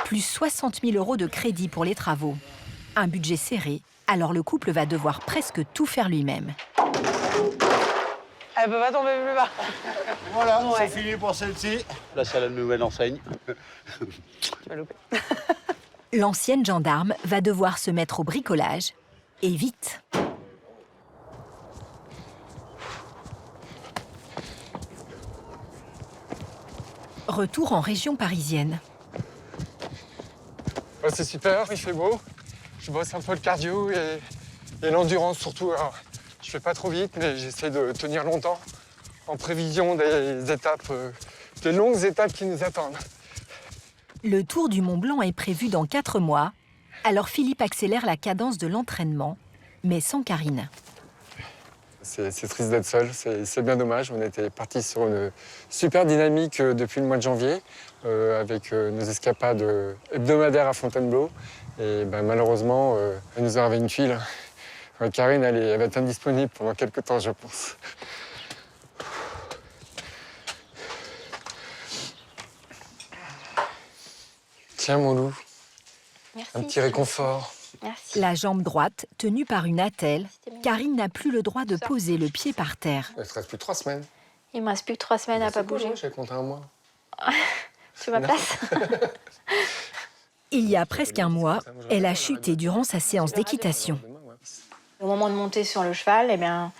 plus 60 000 € de crédit pour les travaux. Un budget serré, alors le couple va devoir presque tout faire lui-même. Elle peut pas tomber plus bas. Voilà, Ouais. c'est fini pour celle-ci. Là, c'est la nouvelle enseigne. Tu vas louper. L'ancienne gendarme va devoir se mettre au bricolage, et vite. Retour en région parisienne. Ouais, c'est super, il fait beau. Je bosse un peu le cardio et l'endurance surtout. Alors, je fais pas trop vite, mais j'essaie de tenir longtemps en prévision des étapes, des longues étapes qui nous attendent. Le Tour du Mont Blanc est prévu dans 4 mois, alors Philippe accélère la cadence de l'entraînement, mais sans Karine. C'est triste d'être seul, c'est bien dommage. On était partis sur une super dynamique depuis le mois de janvier, avec nos escapades hebdomadaires à Fontainebleau. Et ben, malheureusement, elle nous a arrivé une tuile. Ouais, Karine, elle va être indisponible pendant quelques temps, je pense. Tiens, mon loup. Merci. Un petit réconfort. Merci. La jambe droite, tenue par une attelle, Karine n'a plus le droit de poser le pied par terre. Il te reste plus que 3 semaines. Il me reste plus que 3 semaines à pas bouger. J'ai compté un mois. Tu ma place. Il y a presque un mois, elle a chuté durant sa séance d'équitation. Au moment de monter sur le cheval, eh bien,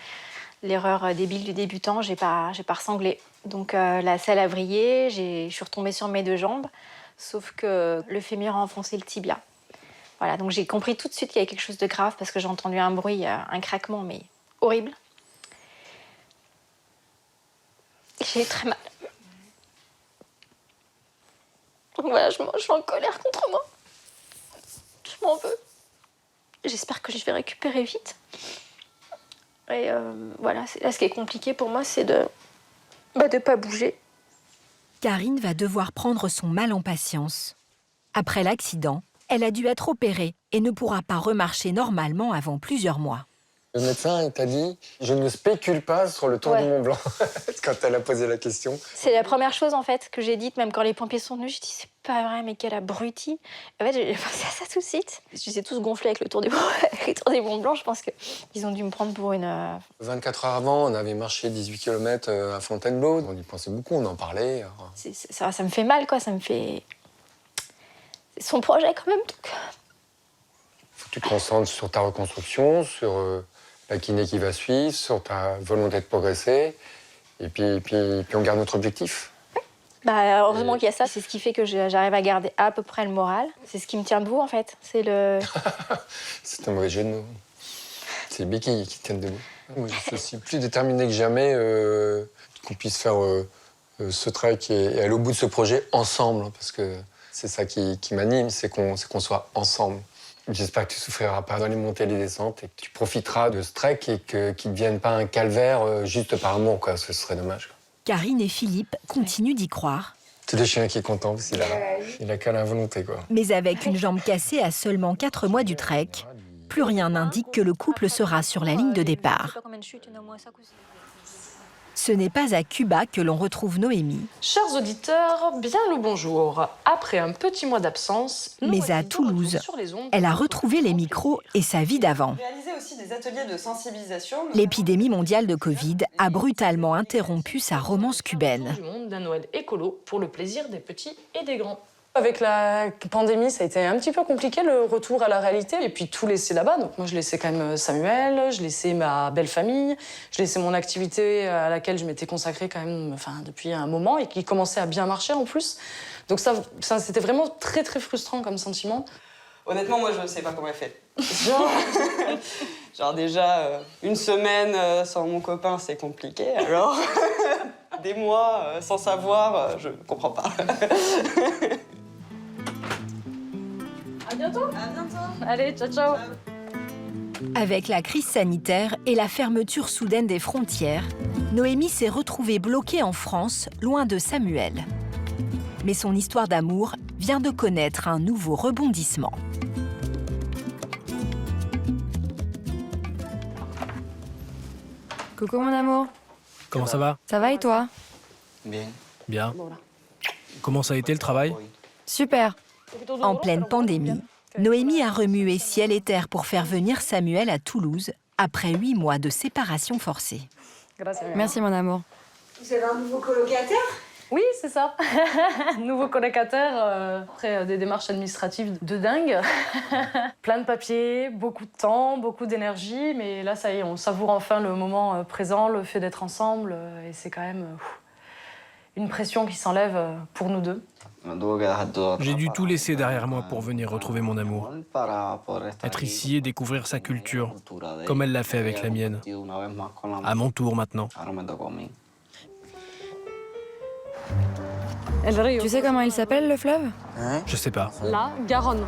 l'erreur débile du débutant, j'ai pas ressanglé. Donc la selle a vrillé, je suis retombée sur mes 2 jambes, sauf que le fémur a enfoncé le tibia. Voilà, donc j'ai compris tout de suite qu'il y avait quelque chose de grave parce que j'ai entendu un bruit, un craquement, mais horrible. J'ai eu très mal. Donc voilà, je suis en colère contre moi. Je m'en veux. J'espère que je vais récupérer vite. Et voilà, là, ce qui est compliqué pour moi, c'est de pas bouger. Karine va devoir prendre son mal en patience. Après l'accident, elle a dû être opérée et ne pourra pas remarcher normalement avant plusieurs mois. Le médecin t'a dit « Je ne spécule pas sur le Tour du Mont Blanc » quand elle a posé la question. C'est la première chose en fait que j'ai dite, même quand les pompiers sont venus, j'ai dit c'est pas vrai, mais quel abruti. En fait, j'ai pensé à ça tout de suite. Je les ai tous gonflés avec le Tour du Mont Blanc. Je pense qu'ils ont dû me prendre pour une. 24 heures avant, on avait marché 18 km à Fontainebleau. On y pensait beaucoup, on en parlait. Ça me fait mal, quoi. Ça me fait. C'est son projet quand même. Donc... Faut que tu te concentres sur ta reconstruction, sur la kiné qui va suivre, sur ta volonté de progresser. Et puis on garde notre objectif. Bah, heureusement qu'il y a ça, c'est ce qui fait que j'arrive à garder à peu près le moral. C'est ce qui me tient debout, en fait. C'est le... C'est un mauvais jeu de mots. C'est les béquilles qui tiennent debout. Moi, je suis plus déterminé que jamais qu'on puisse faire ce trek et aller au bout de ce projet ensemble. Parce que c'est ça qui m'anime, c'est qu'on soit ensemble. J'espère que tu souffriras pas dans les montées et les descentes et que tu profiteras de ce trek et qu'il ne devienne pas un calvaire juste par amour, quoi. Ce serait dommage, quoi. Karine et Philippe continuent d'y croire. C'est le chien qui est content parce qu'il a qu'à la volonté, quoi. Mais avec une jambe cassée à seulement 4 mois du trek, plus rien n'indique que le couple sera sur la ligne de départ. Ce n'est pas à Cuba que l'on retrouve Noémie, Chers auditeurs, bien le bonjour. Après un petit mois d'absence, mais à Toulouse, elle a retrouvé les micros et sa vie d'avant. Réaliser aussi des ateliers de sensibilisation. L'épidémie mondiale de Covid a brutalement interrompu sa romance cubaine. Du monde d'un Noël écolo pour le plaisir des petits et des grands. Avec la pandémie, ça a été un petit peu compliqué, le retour à la réalité. Et puis tout laisser là-bas. Donc moi, je laissais quand même Samuel, je laissais ma belle famille, je laissais mon activité à laquelle je m'étais consacrée quand même depuis un moment et qui commençait à bien marcher en plus. Donc ça c'était vraiment très, très frustrant comme sentiment. Honnêtement, moi, je ne sais pas comment elle fait. Genre déjà, une semaine sans mon copain, c'est compliqué. Alors, des mois sans savoir, je comprends pas. À bientôt. À bientôt. Allez, ciao, ciao. Avec la crise sanitaire et la fermeture soudaine des frontières, Noémie s'est retrouvée bloquée en France, loin de Samuel. Mais son histoire d'amour vient de connaître un nouveau rebondissement. Coucou mon amour. Comment ça va? Ça va et toi? Bien. Bien. Comment ça a été le travail? Super. En pleine pandémie, Noémie a remué ciel et terre pour faire venir Samuel à Toulouse après 8 mois de séparation forcée. Merci, mon amour. Vous avez un nouveau colocataire? Oui, c'est ça. Nouveau colocataire, après des démarches administratives de dingue. Plein de papiers, beaucoup de temps, beaucoup d'énergie. Mais là, ça y est, on savoure enfin le moment présent, le fait d'être ensemble. Et c'est quand même une pression qui s'enlève pour nous deux. J'ai dû tout laisser derrière moi pour venir retrouver mon amour. Être ici et découvrir sa culture, comme elle l'a fait avec la mienne. À mon tour maintenant. Tu sais comment il s'appelle, le fleuve? Je sais pas. La Garonne.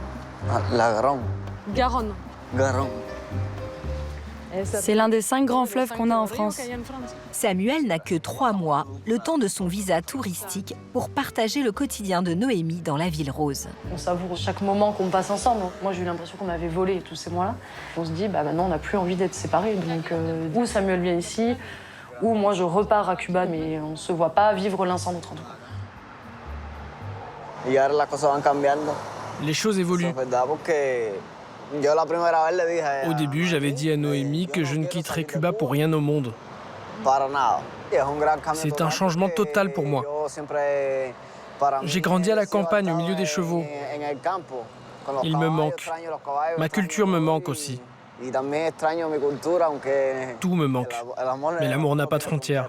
La Garonne. Garonne. Garonne. C'est l'un des 5 grands fleuves qu'on a en France. Samuel n'a que 3 mois, le temps de son visa touristique, pour partager le quotidien de Noémie dans la ville rose. On savoure chaque moment qu'on passe ensemble. Moi, j'ai eu l'impression qu'on m'avait volé tous ces mois-là. On se dit, maintenant, on n'a plus envie d'être séparés. Donc, ou Samuel vient ici, ou moi, je repars à Cuba, mais on ne se voit pas vivre l'un sans l'autre, en tout cas. Les choses évoluent. Au début, j'avais dit à Noémie que je ne quitterais Cuba pour rien au monde. C'est un changement total pour moi. J'ai grandi à la campagne, au milieu des chevaux. Il me manque. Ma culture me manque aussi. Tout me manque. Mais l'amour n'a pas de frontières.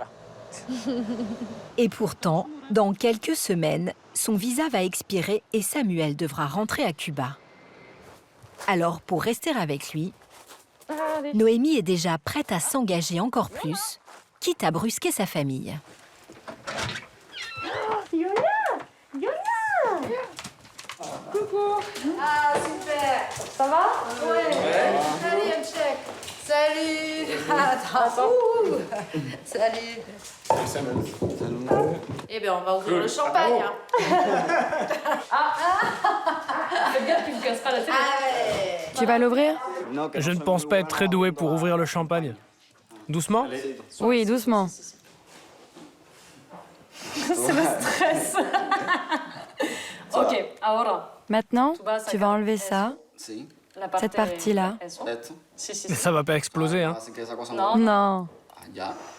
Et pourtant, dans quelques semaines, son visa va expirer et Samuel devra rentrer à Cuba. Alors, pour rester avec lui, Noémie est déjà prête à s'engager encore plus, quitte à brusquer sa famille. Coucou. Ah, super. Ça va? Ouais. Allez, un check. Salut. Attends. Salut. Eh bien, on va ouvrir le champagne. Fais gaffe qu'il ne casse pas la télé. Tu vas l'ouvrir? Je ne pense pas être très doué pour ouvrir le champagne. Doucement? Oui, doucement. C'est le stress. Ok, alors. Maintenant, tu vas enlever ça, cette partie-là. Mais ça va pas exploser, hein? Non. Non.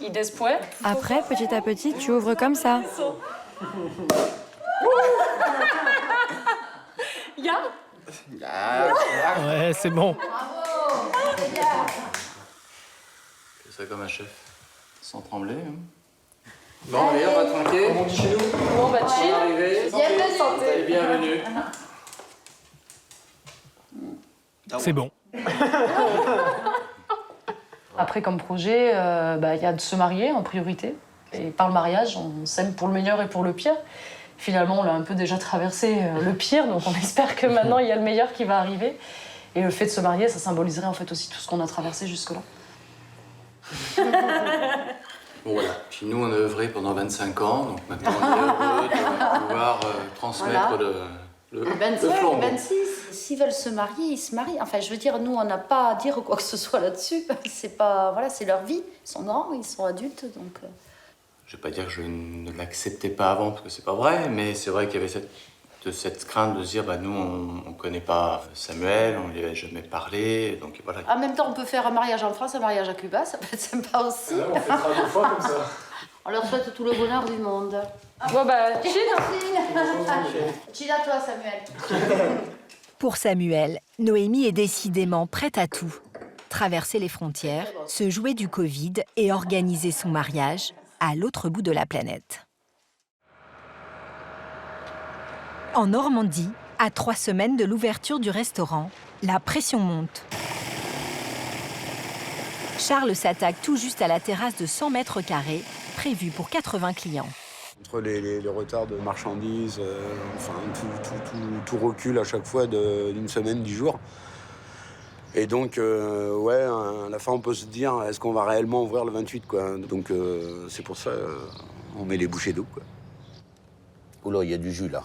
Et después? Après, petit à petit, tu ouvres comme ça. Ya? Ouais, c'est bon. Fais ça comme un chef, sans trembler. Hein. Bon, allez, on va trinquer. On dit chez nous. On va chill. Bienvenue. Bienvenue. C'est bon. Après, comme projet, il y a de se marier en priorité. Et par le mariage, on s'aime pour le meilleur et pour le pire. Finalement, on l'a un peu déjà traversé le pire, donc on espère que maintenant, il y a le meilleur qui va arriver. Et le fait de se marier, ça symboliserait en fait aussi tout ce qu'on a traversé jusque-là. Bon, voilà. Puis nous, on a œuvré pendant 25 ans, donc maintenant, on est heureux de pouvoir transmettre le flambeau. 26. S'ils veulent se marier, ils se marient. Enfin, je veux dire, nous, on n'a pas à dire quoi que ce soit là-dessus. C'est pas... Voilà, c'est leur vie. Ils sont grands, ils sont adultes, donc... Je vais pas dire que je ne l'acceptais pas avant, parce que c'est pas vrai, mais c'est vrai qu'il y avait cette crainte de se dire, nous, on connaît pas Samuel, on lui avait jamais parlé, donc voilà. En même temps, on peut faire un mariage en France, un mariage à Cuba, ça peut être sympa aussi. Alors, on fêtera 2 fois comme ça. On leur souhaite tout le bonheur du monde. Bon, chill. Chill à toi, Samuel. Pour Samuel, Noémie est décidément prête à tout. Traverser les frontières, se jouer du Covid et organiser son mariage à l'autre bout de la planète. En Normandie, à 3 semaines de l'ouverture du restaurant, la pression monte. Charles s'attaque tout juste à la terrasse de 100 mètres carrés, prévue pour 80 clients. Entre les retards de marchandises, tout recule à chaque fois d'une semaine, 10 jours. Et donc, à la fin, on peut se dire, est-ce qu'on va réellement ouvrir le 28, quoi. Donc, c'est pour ça on met les bouchées d'eau, quoi. Oula, il y a du jus, là.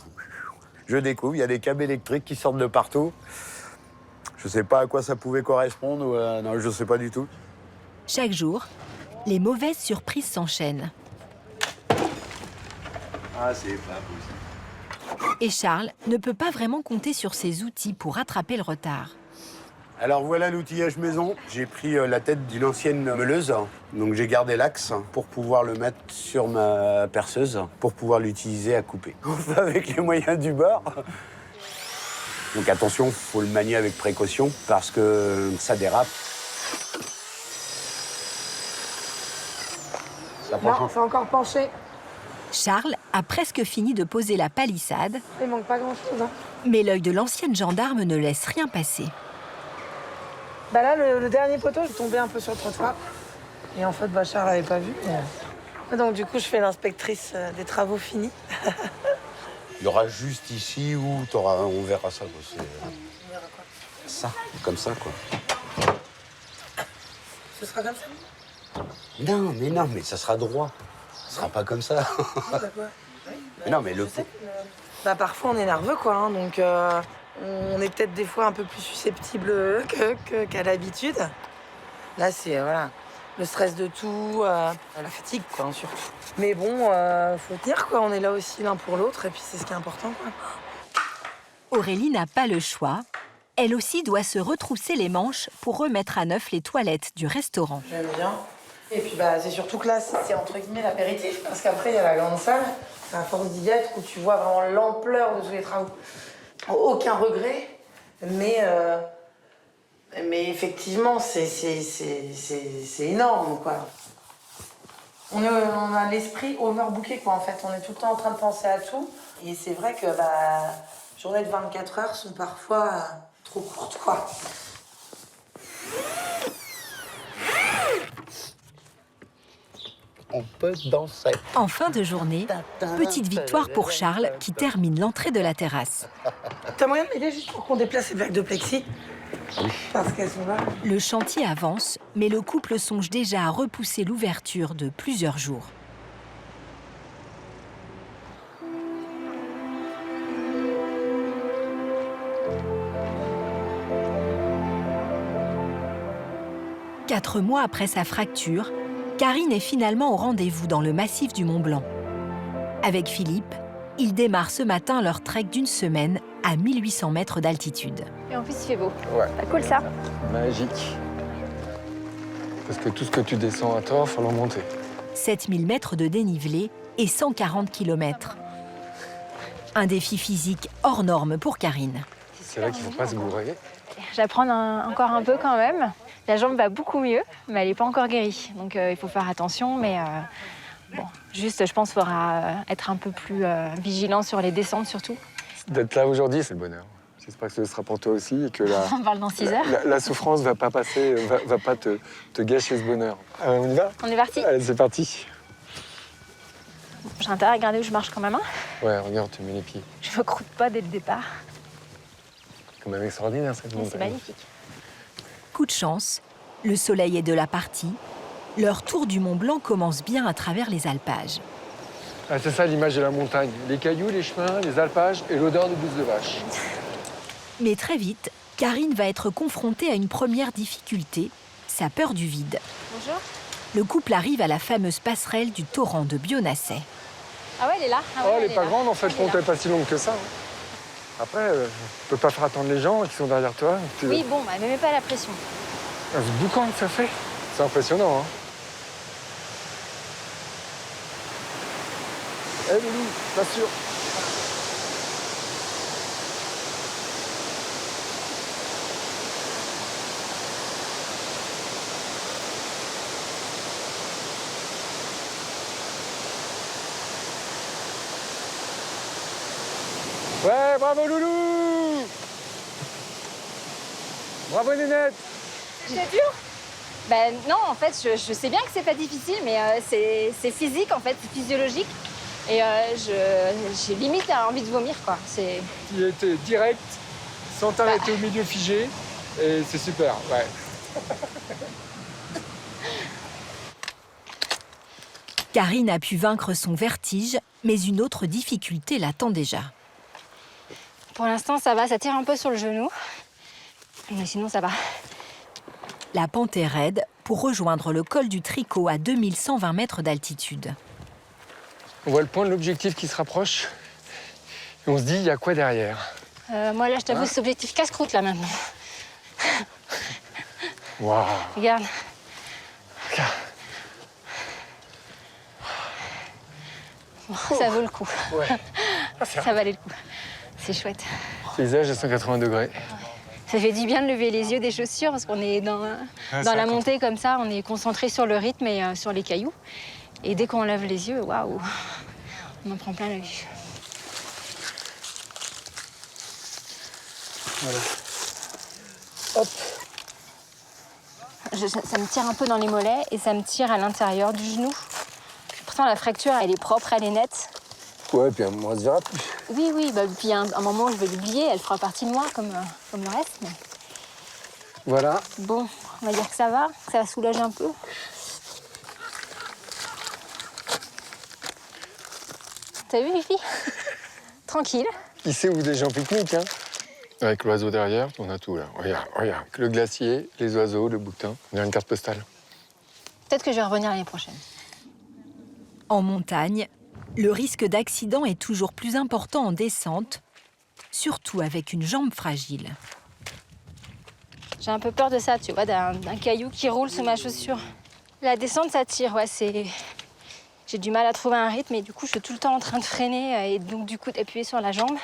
Je découvre, il y a des câbles électriques qui sortent de partout. Je sais pas à quoi ça pouvait correspondre, non, je sais pas du tout. Chaque jour, les mauvaises surprises s'enchaînent. Ah, c'est pas possible. Et Charles ne peut pas vraiment compter sur ses outils pour rattraper le retard. Alors voilà l'outillage maison. J'ai pris la tête d'une ancienne meuleuse, donc j'ai gardé l'axe pour pouvoir le mettre sur ma perceuse, pour pouvoir l'utiliser à couper. Enfin, avec les moyens du bord. Donc attention, il faut le manier avec précaution parce que ça dérape. Ça Non, c'est encore penché. Charles a presque fini de poser la palissade, Il manque pas grand-chose. Hein. mais l'œil de l'ancienne gendarme ne laisse rien passer. Bah là, le dernier poteau, je tombais un peu sur le trottoir. Et en fait, Charles l'avait pas vu. Donc du coup, je fais l'inspectrice des travaux finis. Il y aura juste ici où on verra ça. Ça, comme ça, quoi. Ce sera comme ça? Non, mais ça sera droit. Ce sera pas comme ça. Mais non, mais le... Bah parfois, on est nerveux, quoi. Hein, donc on est peut-être des fois un peu plus susceptible qu'à l'habitude. Là, c'est voilà, le stress de tout, la fatigue, quoi, hein, surtout. Mais bon, faut tenir, quoi. On est là aussi l'un pour l'autre, et puis c'est ce qui est important, quoi. Aurélie n'a pas le choix. Elle aussi doit se retrousser les manches pour remettre à neuf les toilettes du restaurant. J'aime bien. Et puis c'est surtout que là, c'est entre guillemets l'apéritif, parce qu'après, il y a la grande salle, c'est à force d'y être, où tu vois vraiment l'ampleur de tous les travaux. Aucun regret, mais effectivement, c'est énorme, quoi. On a l'esprit overbooké, quoi, en fait. On est tout le temps en train de penser à tout. Et c'est vrai que les journées de 24 heures sont parfois trop courtes, quoi. On peut danser. En fin de journée, petite victoire pour Charles qui termine l'entrée de la terrasse. T'as moyen de m'aider juste pour qu'on déplace ces plaques de plexi? Parce qu'elles sont là. Le chantier avance, mais le couple songe déjà à repousser l'ouverture de plusieurs jours. Quatre mois après sa fracture, Karine est finalement au rendez-vous dans le massif du Mont-Blanc. Avec Philippe, ils démarrent ce matin leur trek d'une semaine à 1800 mètres d'altitude. Et en plus, il fait beau. Ouais. Pas cool, ça? Magique. Parce que tout ce que tu descends à tort, il faut le remonter. 7000 mètres de dénivelé et 140 km. Un défi physique hors norme pour Karine. C'est là qu'il ne faut pas se gourer. J'apprends encore un peu quand même. La jambe va beaucoup mieux, mais elle n'est pas encore guérie. Donc il faut faire attention, mais bon, juste, je pense qu'il faudra être un peu plus vigilant sur les descentes surtout. D'être là aujourd'hui, c'est le bonheur. J'espère que ce sera pour toi aussi et que On parle dans 6 heures. la souffrance ne va pas passer, va pas te gâcher ce bonheur. On y va? On est parti. Allez, c'est parti. J'ai intérêt à regarder où je marche quand même. Hein. Ouais, regarde, tu mets les pieds. Je me croûte pas dès le départ. C'est quand même extraordinaire cette montagne. C'est magnifique. Coup de chance, le soleil est de la partie. Leur tour du Mont Blanc commence bien à travers les alpages. Ah, c'est ça l'image de la montagne. Les cailloux, les chemins, les alpages et l'odeur de bouse de vache. Mais très vite, Karine va être confrontée à une première difficulté, sa peur du vide. Bonjour. Le couple arrive à la fameuse passerelle du torrent de Bionasset. Ah ouais, elle est là. Ah ouais, elle n'est pas grande en fait, elle n'est pas si longue que ça. Après, on ne peut pas faire attendre les gens qui sont derrière toi. Oui, bon, ne mets pas la pression. Ce boucan que ça fait, c'est impressionnant. Hein. Eh Loulou, t'assures. Ouais, bravo Loulou! Bravo Nénette! C'est dur? Ben non, en fait, je sais bien que c'est pas difficile, mais c'est physique, en fait, c'est physiologique. Et j'ai limite envie de vomir, quoi. Tu étais direct, sans t'arrêter au milieu figé, et c'est super, ouais. Karine a pu vaincre son vertige, mais une autre difficulté l'attend déjà. Pour l'instant, ça va, ça tire un peu sur le genou. Mais sinon, ça va. La pente est raide pour rejoindre le col du Tricot à 2120 mètres d'altitude. On voit le point de l'objectif qui se rapproche. Et on se dit, il y a quoi derrière? Moi, là, je t'avoue, c'est objectif casse-croûte, là, maintenant. Waouh. Regarde. Bon, ça vaut le coup. Ouais. Ça valait le coup. C'est chouette. Paysage à 180 degrés. Ça fait du bien de lever les yeux des chaussures parce qu'on est dans la montée comme ça, on est concentré sur le rythme et sur les cailloux. Et dès qu'on lève les yeux, waouh, on en prend plein la vue. Voilà. Hop. Ça me tire un peu dans les mollets et ça me tire à l'intérieur du genou. Pourtant, la fracture, elle est propre, elle est nette. Ouais, puis on se verra plus. Oui, bah, puis un moment, je vais l'oublier, elle fera partie de moi comme le reste. Mais... Voilà. Bon, on va dire que ça va soulager un peu. T'as vu, Fifi? Tranquille. Qui sait où des gens pique-nique, hein? Avec l'oiseau derrière, on a tout là. Regarde. Le glacier, les oiseaux, le bouquetin. On a une carte postale. Peut-être que je vais revenir l'année prochaine. En montagne, le risque d'accident est toujours plus important en descente, surtout avec une jambe fragile. J'ai un peu peur de ça, tu vois, d'un caillou qui roule sous ma chaussure. La descente, ça tire, ouais, c'est... J'ai du mal à trouver un rythme et du coup, je suis tout le temps en train de freiner et donc du coup d'appuyer sur la jambe.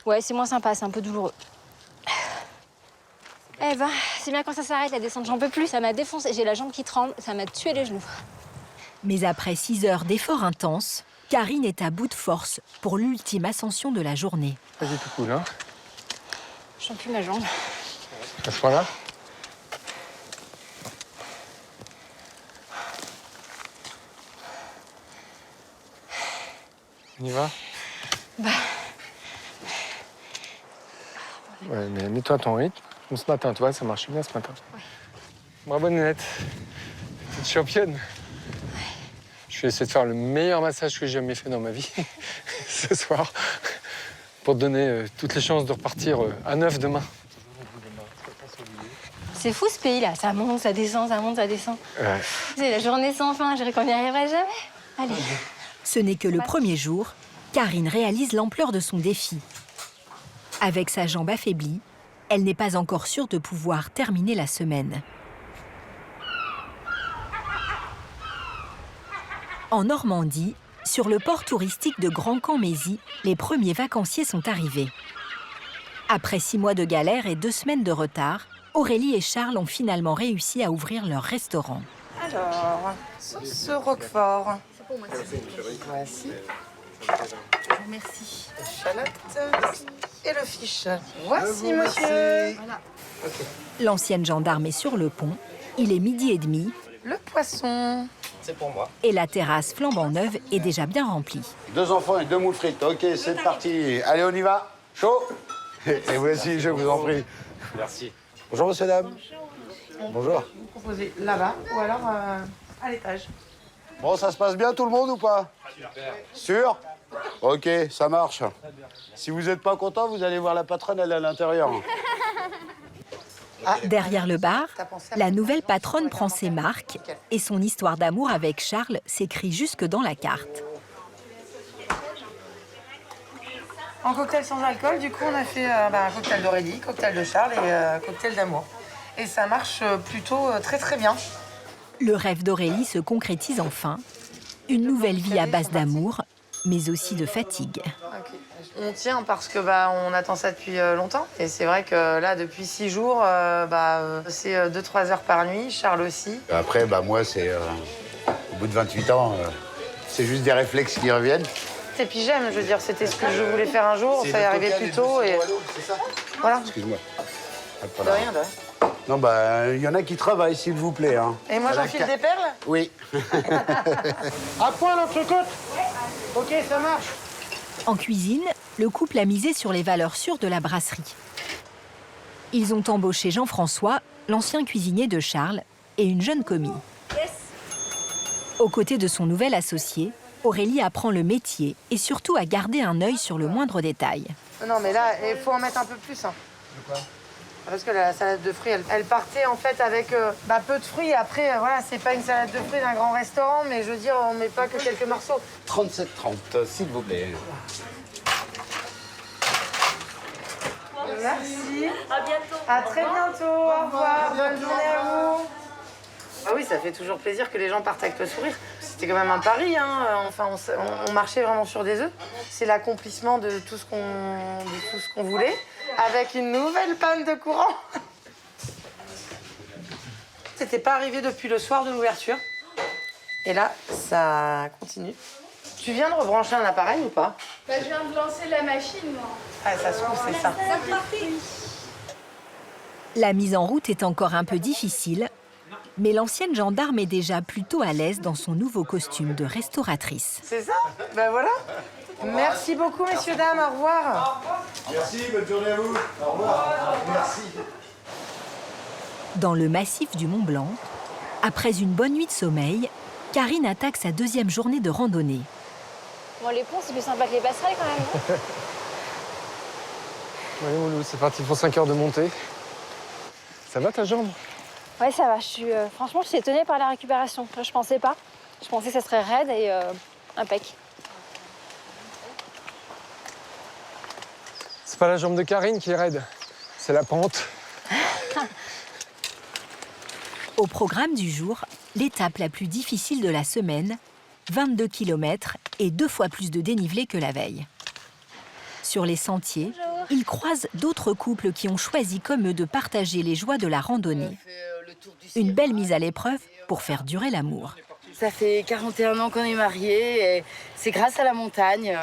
Ouais, c'est moins sympa, c'est un peu douloureux. Eh ben, c'est bien quand ça s'arrête, la descente, j'en peux plus. Ça m'a défoncé, j'ai la jambe qui tremble, ça m'a tué les genoux. Mais après 6 heures d'efforts intenses, Karine est à bout de force pour l'ultime ascension de la journée. Vas-y, tout cool, hein? Je sens plus ma jambe. À ce point-là? On y va? Bah. Ouais, mais mets-toi à ton rythme. Comme ce matin, tu vois, ça marche bien ce matin. Ouais. Bravo, Nénette. T'es championne. Ouais. Je vais essayer de faire le meilleur massage que j'ai jamais fait dans ma vie ce soir pour te donner toutes les chances de repartir à neuf demain. C'est fou ce pays-là, ça monte, ça descend, ça monte, ça descend. Ouais. C'est la journée sans fin, je dirais qu'on n'y arriverait jamais. Allez. Ce n'est que le premier jour, Karine réalise l'ampleur de son défi. Avec sa jambe affaiblie, elle n'est pas encore sûre de pouvoir terminer la semaine. En Normandie, sur le port touristique de Grand-Camp-Mézy, les premiers vacanciers sont arrivés. Après 6 mois de galère et 2 semaines de retard, Aurélie et Charles ont finalement réussi à ouvrir leur restaurant. Alors, sauce roquefort. C'est pour moi. Voici. Merci. Échalote et le fiche. Voici, monsieur. Voilà. L'ancienne gendarme est sur le pont. Il est 12h30. Le poisson. C'est pour moi. Et la terrasse flambant neuve est déjà bien remplie. 2 enfants et 2 moules frites. Ok, c'est parti. Allez, on y va. Chaud. Et voici, je vous en prie. Merci. Bonjour, monsieur, dame. Bonjour. Vous proposez là-bas ou alors à l'étage. Bon, ça se passe bien tout le monde ou pas? Sûr? Ok, ça marche. Si vous n'êtes pas content, vous allez voir la patronne, elle est à l'intérieur. Derrière le bar, la nouvelle patronne prend ses marques et son histoire d'amour avec Charles s'écrit jusque dans la carte. En cocktail sans alcool, du coup, on a fait un cocktail d'Aurélie, cocktail de Charles et cocktail d'amour. Et ça marche plutôt très très bien. Le rêve d'Aurélie se concrétise enfin. Une nouvelle vie à base d'amour, mais aussi de fatigue. Okay. On tient parce que on attend ça depuis longtemps. Et c'est vrai que là, depuis 6 jours, c'est 2-3 heures par nuit. Charles aussi. Après, moi, c'est au bout de 28 ans, c'est juste des réflexes qui reviennent. Et puis j'aime, je veux dire, c'était ce que je voulais faire un jour. Ça y est arrivé plus tôt et voilà. Excuse-moi. De rien, de rien. Non, il y en a qui travaillent, s'il vous plaît. Hein. Et moi, j'enfile des perles? Oui. À point l'entrecôte? Ok, ça marche. En cuisine, le couple a misé sur les valeurs sûres de la brasserie. Ils ont embauché Jean-François, l'ancien cuisinier de Charles, et une jeune commis. Aux côtés de son nouvel associé, Aurélie apprend le métier et surtout à garder un œil sur le moindre détail. Non, mais là, il faut en mettre un peu plus. Hein. De quoi? Parce que la salade de fruits, elle partait en fait avec peu de fruits. Après, voilà, c'est pas une salade de fruits d'un grand restaurant, mais je veux dire, on met pas que quelques morceaux. 37,30, s'il vous plaît. Merci. À bientôt. À très bientôt. Au revoir. Bonne journée à vous. Ah oui, ça fait toujours plaisir que les gens partent avec le sourire. C'était quand même un pari, hein. Enfin, on marchait vraiment sur des œufs. C'est l'accomplissement de tout ce qu'on voulait, avec une nouvelle panne de courant. C'était pas arrivé depuis le soir de l'ouverture. Et là, ça continue. Tu viens de rebrancher un appareil ou pas? Bah, je viens de lancer la machine, moi. Ah, ça se trouve, c'est ça. La mise en route est encore un peu difficile, mais l'ancienne gendarme est déjà plutôt à l'aise dans son nouveau costume de restauratrice. C'est ça? Ben voilà. Merci beaucoup, messieurs, dames. Au revoir. Merci, bonne journée à vous. Au revoir. Merci. Dans le massif du Mont Blanc, après une bonne nuit de sommeil, Karine attaque sa deuxième journée de randonnée. Bon, les ponts, c'est plus sympa que les passerelles quand même, non? Allez, Moulou, c'est parti pour 5 heures de montée. Ça va ta jambe? Ouais, ça va. Franchement, je suis étonnée par la récupération. Je pensais pas. Je pensais que ça serait raide et impec. C'est pas la jambe de Karine qui est raide, c'est la pente. Au programme du jour, l'étape la plus difficile de la semaine, 22 km et 2 fois plus de dénivelé que la veille. Sur les sentiers, ils croisent d'autres couples qui ont choisi comme eux de partager les joies de la randonnée. Une belle mise à l'épreuve pour faire durer l'amour. Ça fait 41 ans qu'on est mariés et c'est grâce à la montagne.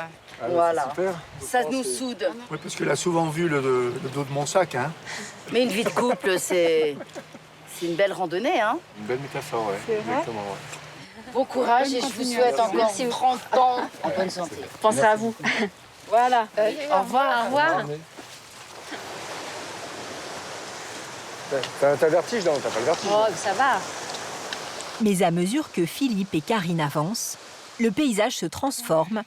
Voilà. Super. Ça nous soude. Oui, parce qu'elle a souvent vu le dos de mon sac. Hein. Mais une vie de couple, c'est une belle randonnée. Hein. Une belle métaphore, oui. Exactement. Ouais. Bon courage et je vous souhaite encore 30 ans en bonne santé. Pensez à vous. Voilà. Au revoir. Au revoir. T'as le vertige, non? T'as pas le vertige? Oh, ça va. Mais à mesure que Philippe et Karine avancent, le paysage se transforme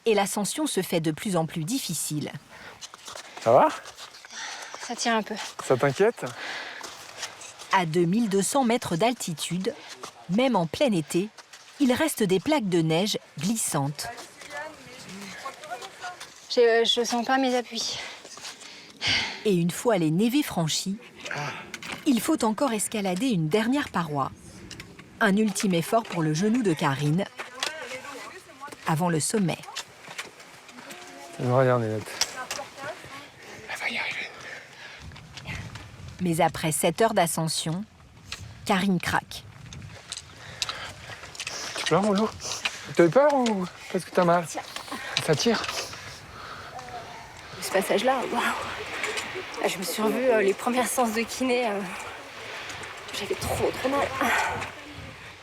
et l'ascension se fait de plus en plus difficile. Ça va? Ça tient un peu. Ça t'inquiète? À 2200 mètres d'altitude, même en plein été, il reste des plaques de neige glissantes. Je sens pas mes appuis. Et une fois les névés franchis, il faut encore escalader une dernière paroi. Un ultime effort pour le genou de Karine, avant le sommet. Regarde, Nénette. Elle va y arriver. Mais après 7 heures d'ascension, Karine craque. Tu pleures, Moulou? T'as eu peur ou parce que t'as mal? Ça tire. Ce passage-là, waouh! Je me suis revue les premières séances de kiné. J'avais trop mal.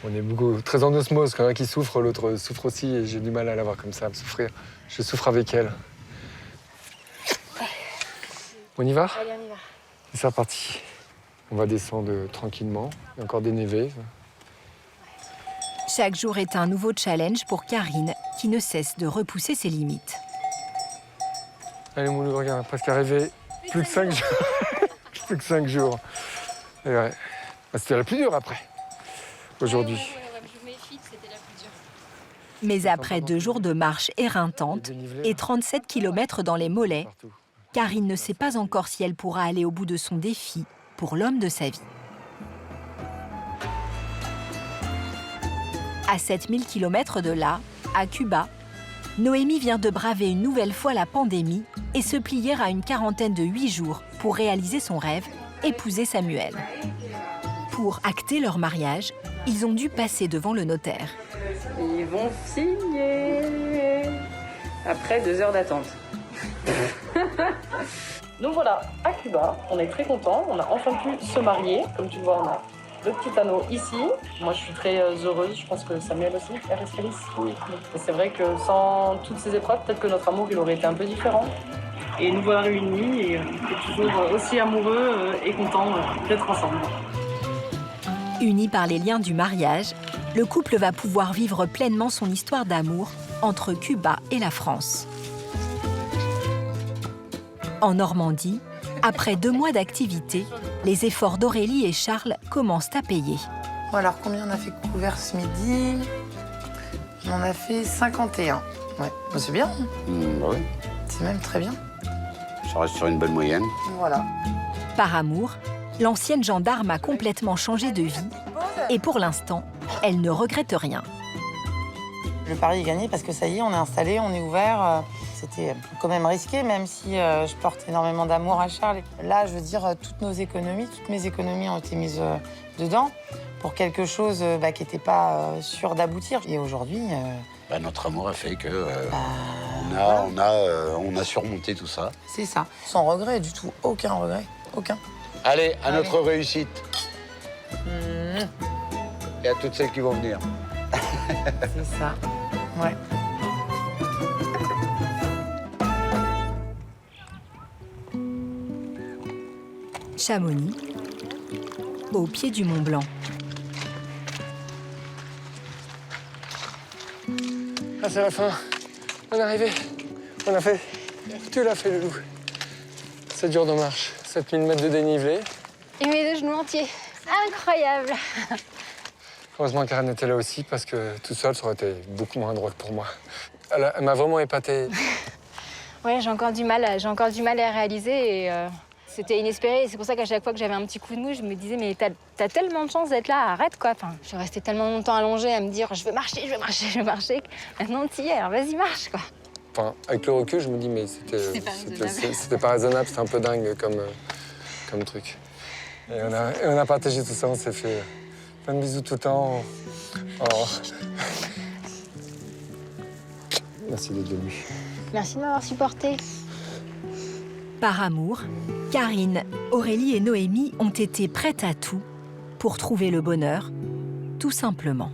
On est beaucoup, très en osmose. Quand il y en a qui souffre, l'autre souffre aussi. Et j'ai du mal à la voir comme ça, à me souffrir. Je souffre avec elle. On y va? Allez, on y va. C'est reparti. On va descendre tranquillement. Il y a encore des névés. Chaque jour est un nouveau challenge pour Karine, qui ne cesse de repousser ses limites. Allez, Moulou, regarde, presque arrivé. Plus que 5 jours. Plus que 5 jours. Et ouais. C'était la plus dure après, aujourd'hui. Mais après 2 jours de marche éreintante et 37 km dans les mollets, Karine ne sait pas encore si elle pourra aller au bout de son défi pour l'homme de sa vie. À 7000 km de là, à Cuba, Noémie vient de braver une nouvelle fois la pandémie et se plier à une quarantaine de 8 jours pour réaliser son rêve, épouser Samuel. Pour acter leur mariage, ils ont dû passer devant le notaire. Ils vont signer après 2 heures d'attente. Donc voilà, à Cuba, on est très contents. On a enfin pu se marier. Comme tu le vois, on a le petit anneau ici. Moi, je suis très heureuse. Je pense que Samuel aussi. Et c'est vrai que sans toutes ces épreuves, peut-être que notre amour il aurait été un peu différent. Et nous voilà réunis et toujours aussi amoureux et contents d'être ensemble. Unis par les liens du mariage, le couple va pouvoir vivre pleinement son histoire d'amour entre Cuba et la France. En Normandie, après 2 mois d'activité, les efforts d'Aurélie et Charles commencent à payer. Bon, alors, combien on a fait couvert ce midi? On en a fait 51. Ouais, bah, c'est bien. Oui. C'est même très bien. Ça reste sur une bonne moyenne. Voilà. Par amour, l'ancienne gendarme a complètement changé de vie et pour l'instant, elle ne regrette rien. Le pari est gagné parce que ça y est, on est installé, on est ouvert. C'était quand même risqué, même si je porte énormément d'amour à Charles. Là, je veux dire, toutes mes économies ont été mises dedans pour quelque chose qui n'était pas sûr d'aboutir. Et aujourd'hui... notre amour a fait que on a surmonté tout ça. C'est ça. Sans regret du tout. Aucun regret. Aucun. Allez, à notre réussite. Et à toutes celles qui vont venir. C'est ça. Ouais. Chamonix, au pied du Mont Blanc. Ah, c'est la fin. On est arrivé. On a fait. Tu l'as fait, le loup. C'est dur de marche. 7000 mètres de dénivelé. Et mes deux genoux entiers. Incroyable. Heureusement Karen était là aussi parce que tout seul, ça aurait été beaucoup moins drôle pour moi. Elle m'a vraiment épaté. Ouais, j'ai encore du mal à réaliser et c'était inespéré. C'est pour ça qu'à chaque fois que j'avais un petit coup de mou, je me disais mais t'as tellement de chance d'être là, arrête quoi. Enfin, je suis restée tellement longtemps allongée à me dire je veux marcher. Maintenant t'y es, alors vas-y marche quoi. Enfin, avec le recul, je me dis mais c'était pas raisonnable, c'était un peu dingue comme truc. Et on a partagé tout ça, on s'est fait plein de bisous tout le temps. Oh. Merci d'être venu. Merci de m'avoir supporté. Par amour, Karine, Aurélie et Noémie ont été prêtes à tout pour trouver le bonheur, tout simplement.